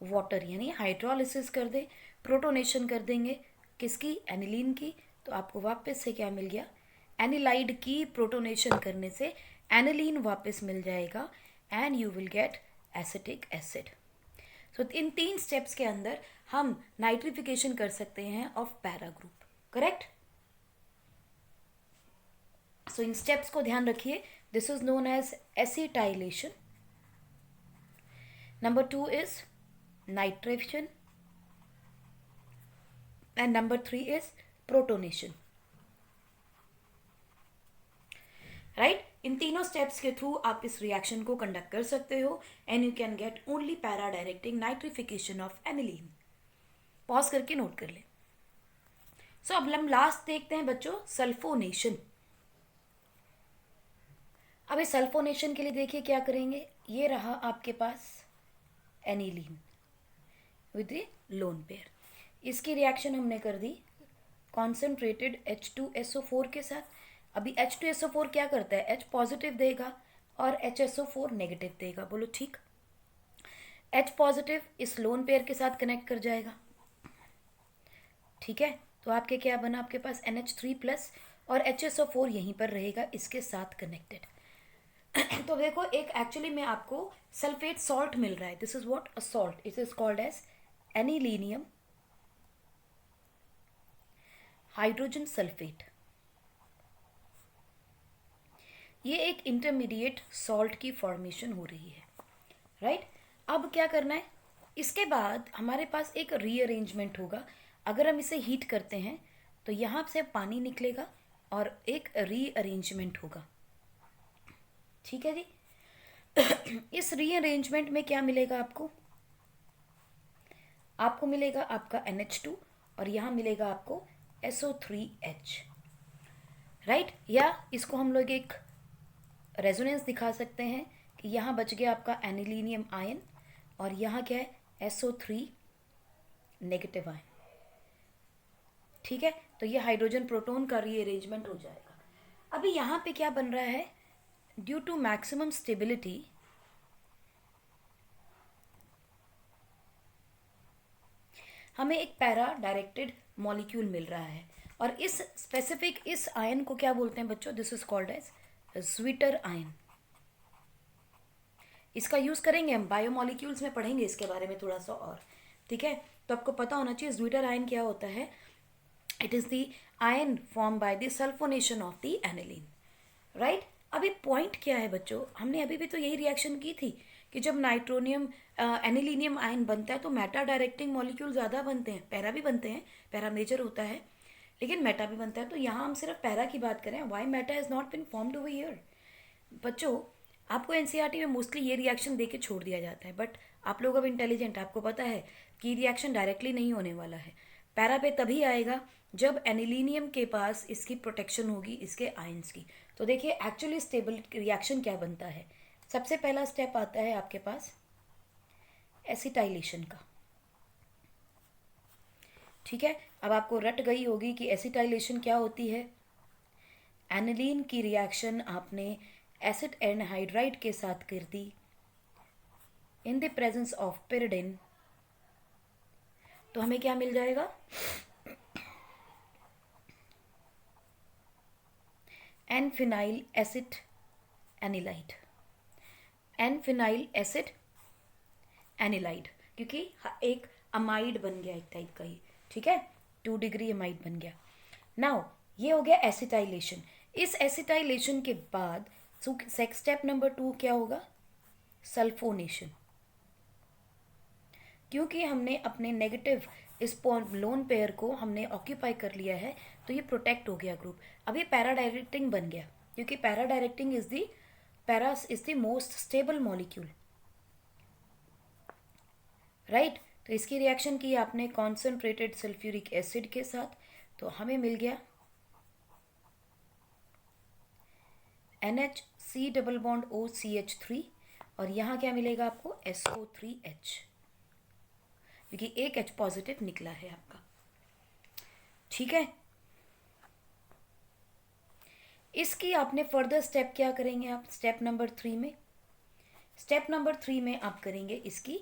वाटर यानी हाइड्रोलिसिस कर दे, प्रोटोनेशन कर देंगे किसकी, एनिलीन की। तो आपको वापस से क्या मिल गया, एनिलाइड की प्रोटोनेशन करने से एनिलीन वापस मिल जाएगा and you will get acetic acid. So इन 3 स्टेप्स के अंदर हम नाइट्रिफिकेशन कर सकते हैं of para group, correct. So इन स्टेप्स को ध्यान रखिए, this is known as acetylation, number 2 is nitration, and number 3 is protonation, right. इन तीनों स्टेप्स के थ्रू आप इस रिएक्शन को कंडक्ट कर सकते हो and you can get only para directing nitrification of aniline. Pause करके नोट कर ले। सो अब हम लास्ट देखते हैं बच्चों सल्फोनेशन। अब इस सल्फोनेशन के लिए देखिए क्या करेंगे, ये रहा आपके पास aniline with a lone pair, इसकी रिएक्शन हमने कर दी कॉन्सेंट्रेटेड H2SO4 के साथ। अभी H2SO4 क्या करता है, H पॉजिटिव देगा और HSO4 नेगेटिव देगा, बोलो ठीक। H पॉजिटिव इस लोन पेयर के साथ कनेक्ट कर जाएगा, ठीक है। तो आपके क्या बना, आपके पास NH3+ और HSO4 यहीं पर रहेगा इसके साथ कनेक्टेड। तो देखो एक एक्चुअली में आपको सल्फेट सॉल्ट मिल रहा है, this is what a salt, it is called as anilinium hydrogen sulphate. ये एक इंटरमीडिएट सॉल्ट की फॉर्मेशन हो रही है, राइट। अब क्या करना है, इसके बाद हमारे पास एक रीअरेंजमेंट होगा। अगर हम इसे हीट करते हैं तो यहाँ से पानी निकलेगा और एक रीअरेंजमेंट होगा, ठीक है जी। इस रीअरेंजमेंट में क्या मिलेगा आपको, आपको मिलेगा आपका NH2 और यहाँ मिलेगा आपको SO3H, राइट। या इसको हम लोग एक रेजोनेंस दिखा सकते हैं कि यहाँ बच गया आपका एनिलीनियम आयन और यहाँ क्या है SO3 नेगेटिव आयन, ठीक है। तो ये हाइड्रोजन प्रोटॉन का रीअरेंजमेंट हो जाएगा। अभी यहाँ पे क्या बन रहा है, ड्यू टू मैक्सिमम स्टेबिलिटी हमें एक पैरा डायरेक्टेड मॉलिक्यूल मिल रहा है और इस स्पेसिफिक इस आयन को क्या बोलते हैं बच्चों, this is called as zwitter ion. इसका यूज करेंगे हम बायोमॉलिक्यूल्स में, पढ़ेंगे इसके बारे में थोड़ा सा और, ठीक है। तो आपको पता होना चाहिए स्वीटर आयन क्या होता है, it is the ion form by the sulphonation of the aniline, right. अभी पॉइंट क्या है बच्चों, हमने अभी भी तो यही रिएक्शन की थी कि जब नाइट्रोनियम एनिलीनियम आयन बनता है तो मेटा डायरेक्टिंग मॉलिक्यूल ज़्यादा बनते हैं, पैरा भी बनते हैं, पैरा मेजर होता है लेकिन मेटा भी बनता है। तो यहाँ हम सिर्फ पैरा की बात करें, why meta has not been formed over here. बच्चों आपको एनसीईआरटी में मोस्टली ये रिएक्शन दे के छोड़ दिया जाता है, बट आप लोग अब इंटेलिजेंट, आपको पता है कि रिएक्शन डायरेक्टली नहीं होने वाला है। पैरा पे तभी आएगा जब एनिलीनियम के पास इसकी प्रोटेक्शन होगी इसके आयंस की। तो देखिए एक्चुअली स्टेबल रिएक्शन क्या बनता है, सबसे पहला स्टेप आता है आपके पास एसिटाइलेशन का, ठीक है। अब आपको रट गई होगी कि एसिटाइलेशन क्या होती है। एनिलीन की रिएक्शन आपने एसिड एनहाइड्राइड के साथ कर दी in the presence of pyridine, तो हमें क्या मिल जाएगा, N phenyl acid anilide, N phenyl acid anilide, क्योंकि एक अमाइड बन गया एक टाइप का ही, ठीक है, 2 डिग्री अमाइड बन गया। नाउ ये हो गया एसिटाइलेशन। इस एसिटाइलेशन के बाद स्टेप नंबर 2 क्या होगा, सल्फोनेशन। क्योंकि हमने अपने नेगेटिव इस लोन पेयर को हमने ऑक्यूपाई कर लिया है तो ये प्रोटेक्ट हो गया ग्रुप। अब ये पैरा डायरेक्टिंग बन गया, क्योंकि para directing is the most stable molecule, right. तो इसकी रिएक्शन की आपने कॉन्सेंट्रेटेड सल्फ्यूरिक एसिड के साथ, तो हमें मिल गया NHC डबल बॉन्ड OCH3 और यहाँ क्या मिलेगा आपको SO3H, क्योंकि एक H पॉजिटिव निकला है आपका, ठीक है। इसकी आपने फर्दर स्टेप क्या करेंगे आप, स्टेप नंबर 3 में, स्टेप नंबर 3 में आप करेंगे इसकी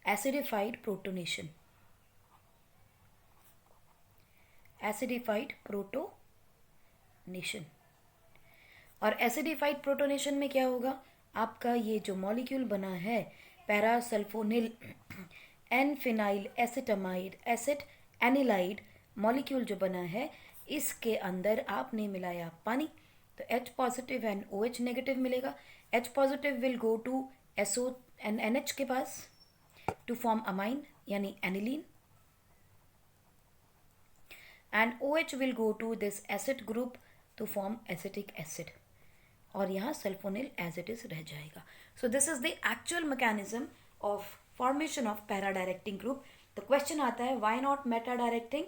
एसिडिफाइड प्रोटोनेशन, एसिडिफाइड प्रोटोनेशन। और एसिडिफाइड प्रोटोनेशन में क्या होगा, आपका ये जो मॉलिक्यूल बना है पैरासल्फोनिल एनफिनाइल एसिटामाइड एसिड एनिलाइड मॉलिक्यूल जो बना है, इसके अंदर आपने मिलाया पानी, तो H positive and OH negative मिलेगा। H positive will go to SO and NH के पास टू फॉर्म अमाइन यानी aniline, and OH will go to this acid group to form acetic acid, और यहाँ सल्फोनिल एज इट इज रह जाएगा. So this is the actual mechanism of formation of para directing group. तो question आता है why not meta directing?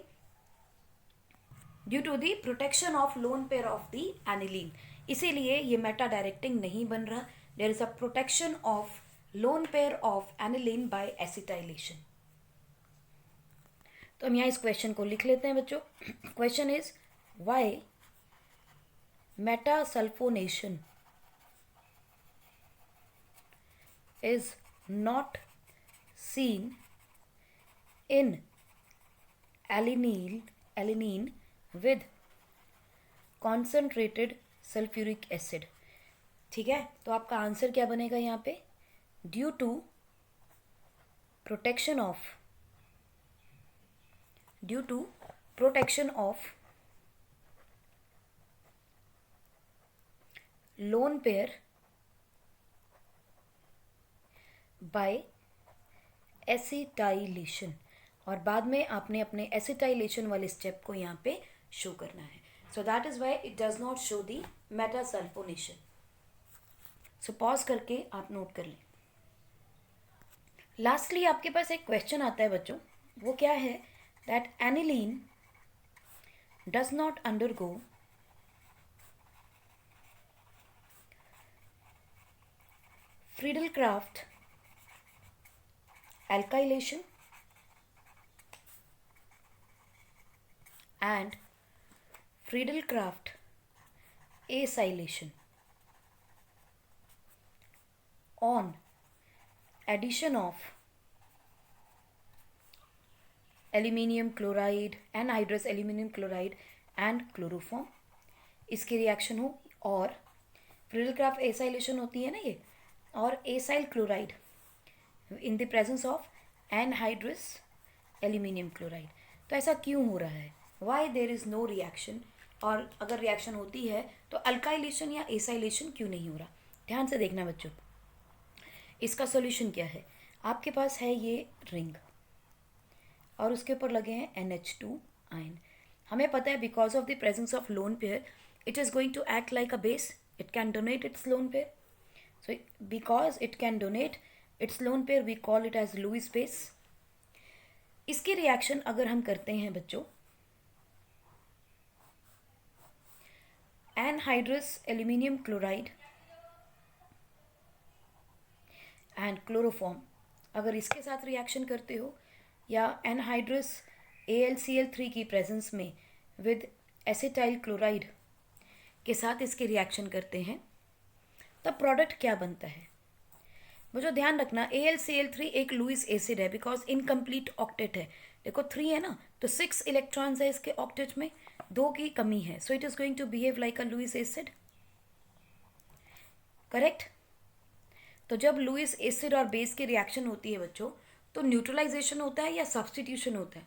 Due to the protection of lone pair of the aniline. इसीलिए ये meta directing नहीं बन रहा. There is a protection of lone pair of aniline by acetylation. तो हम यहाँ इस क्वेश्चन को लिख लेते हैं बच्चों. Question is why metasulfonation is not seen in alanine with concentrated sulfuric acid. ठीक है, तो आपका आंसर क्या बनेगा यहाँ पे? Due to protection of lone pair by acetylation. और बाद में आपने अपने एसिटाइलेशन वाले स्टेप को यहाँ पे शो करना है. So that is why it does not show the meta sulphonation. So pause करके आप नोट कर लें. लास्टली आपके पास एक क्वेश्चन आता है बच्चों. वो क्या है? That aniline does not undergo Friedel-Crafts alkylation and Friedel-Crafts acylation on addition of aluminium chloride, anhydrous aluminium chloride and chloroform. इसकी रिएक्शन हो और Friedel-Crafts acylation होती है ना ये, और acyl chloride in the presence of anhydrous aluminium chloride. तो ऐसा क्यों हो रहा है? Why there is no reaction? और अगर रिएक्शन होती है तो अल्काइलेशन या एसाइलेशन क्यों नहीं हो रहा? ध्यान से देखना बच्चों. इसका सॉल्यूशन क्या है? आपके पास है ये रिंग और उसके ऊपर लगे हैं NH2 आयन. हमें पता है because of the presence of lone pair it is going to act like a base. It can donate its lone pair. So because it can donate its lone pair we call it as Lewis base. इसकी reaction अगर हम करते हैं बच्चों anhydrous aluminium chloride and chloroform, अगर इसके साथ reaction करते हो या एनहाइड्रस AlCl3 की प्रेजेंस में विद एसिटाइल क्लोराइड के साथ इसके रिएक्शन करते हैं, तब प्रोडक्ट क्या बनता है? मुझे ध्यान रखना AlCl3 एक लुईस एसिड है बिकॉज इनकम्प्लीट ऑक्टेट है. देखो 3 है ना, तो 6 इलेक्ट्रॉन्स है इसके ऑक्टेट में, 2 की कमी है. So it is going to behave like a Lewis acid. Correct? तो जब लुईस एसिड और बेस की रिएक्शन होती है बच्चों, तो न्यूट्रलाइजेशन होता है या सब्सटीट्यूशन होता है?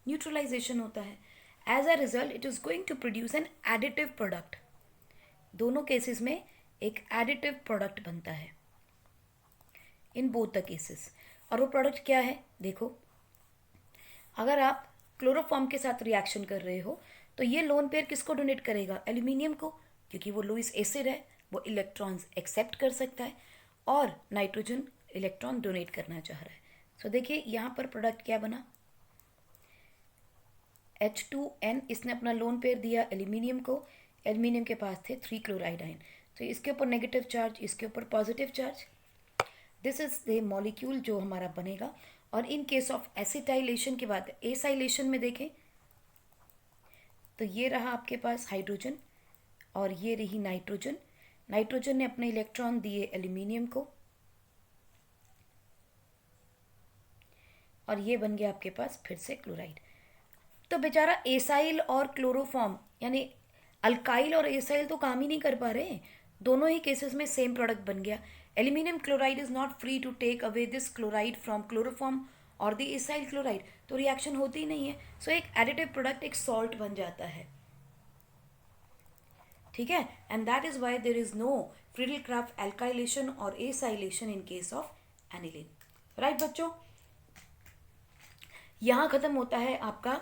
न्यूट्रलाइजेशन होता है. As a result it is going to produce an additive product. दोनों केसेस में एक एडिटिव प्रोडक्ट बनता है इन बोथ द केसेस. और वो प्रोडक्ट क्या है? देखो, अगर आप क्लोरोफॉर्म के साथ रिएक्शन कर रहे हो तो ये लोन पेयर किसको डोनेट करेगा? एल्यूमिनियम को, क्योंकि वो लुईस एसिड है, वो इलेक्ट्रॉन्स एक्सेप्ट कर सकता है और नाइट्रोजन इलेक्ट्रॉन डोनेट करना चाह रहा है. सो देखिए यहाँ पर प्रोडक्ट क्या बना? H2N. इसने अपना लोन पेयर दिया एल्यूमिनियम को. एल्यूमिनियम के पास थे 3 क्लोराइड आयन. तो इसके ऊपर नेगेटिव चार्ज, इसके ऊपर positive charge. This is the molecule जो हमारा बनेगा. और इन केस ऑफ एसिटाइलेशन के बाद एसाइलेशन में देखें तो ये रहा आपके पास हाइड्रोजन और ये रही नाइट्रोजन. नाइट्रोजन ने अपने इलेक्ट्रॉन दिए एल्यूमिनियम को और ये बन गया आपके पास फिर से क्लोराइड. तो बेचारा एसाइल और क्लोरोफॉर्म यानी अल्काइल और एसाइल तो काम ही नहीं कर पा रहे. दोनों ही केसेस में सेम प्रोडक्ट बन गया. Aluminium chloride is not free to take away this chloride from chloroform और द एसाइल क्लोराइड, तो रिएक्शन होती ही नहीं है. सो एक एडिटिव प्रोडक्ट एक सॉल्ट बन जाता है. ठीक है, and that is why there is no Friedel Craft alkylation और acylation in case of aniline. Right बच्चों, यहां खत्म होता है आपका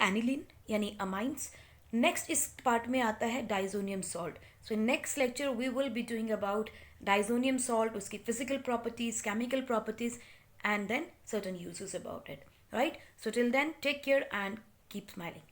एनिलीन यानी अमाइंस. नेक्स्ट इस पार्ट में आता है diazonium salt. So next lecture we will be doing about diazonium salt, उसकी physical properties, chemical properties, and then certain uses about it. Right? So till then, take care and keep smiling.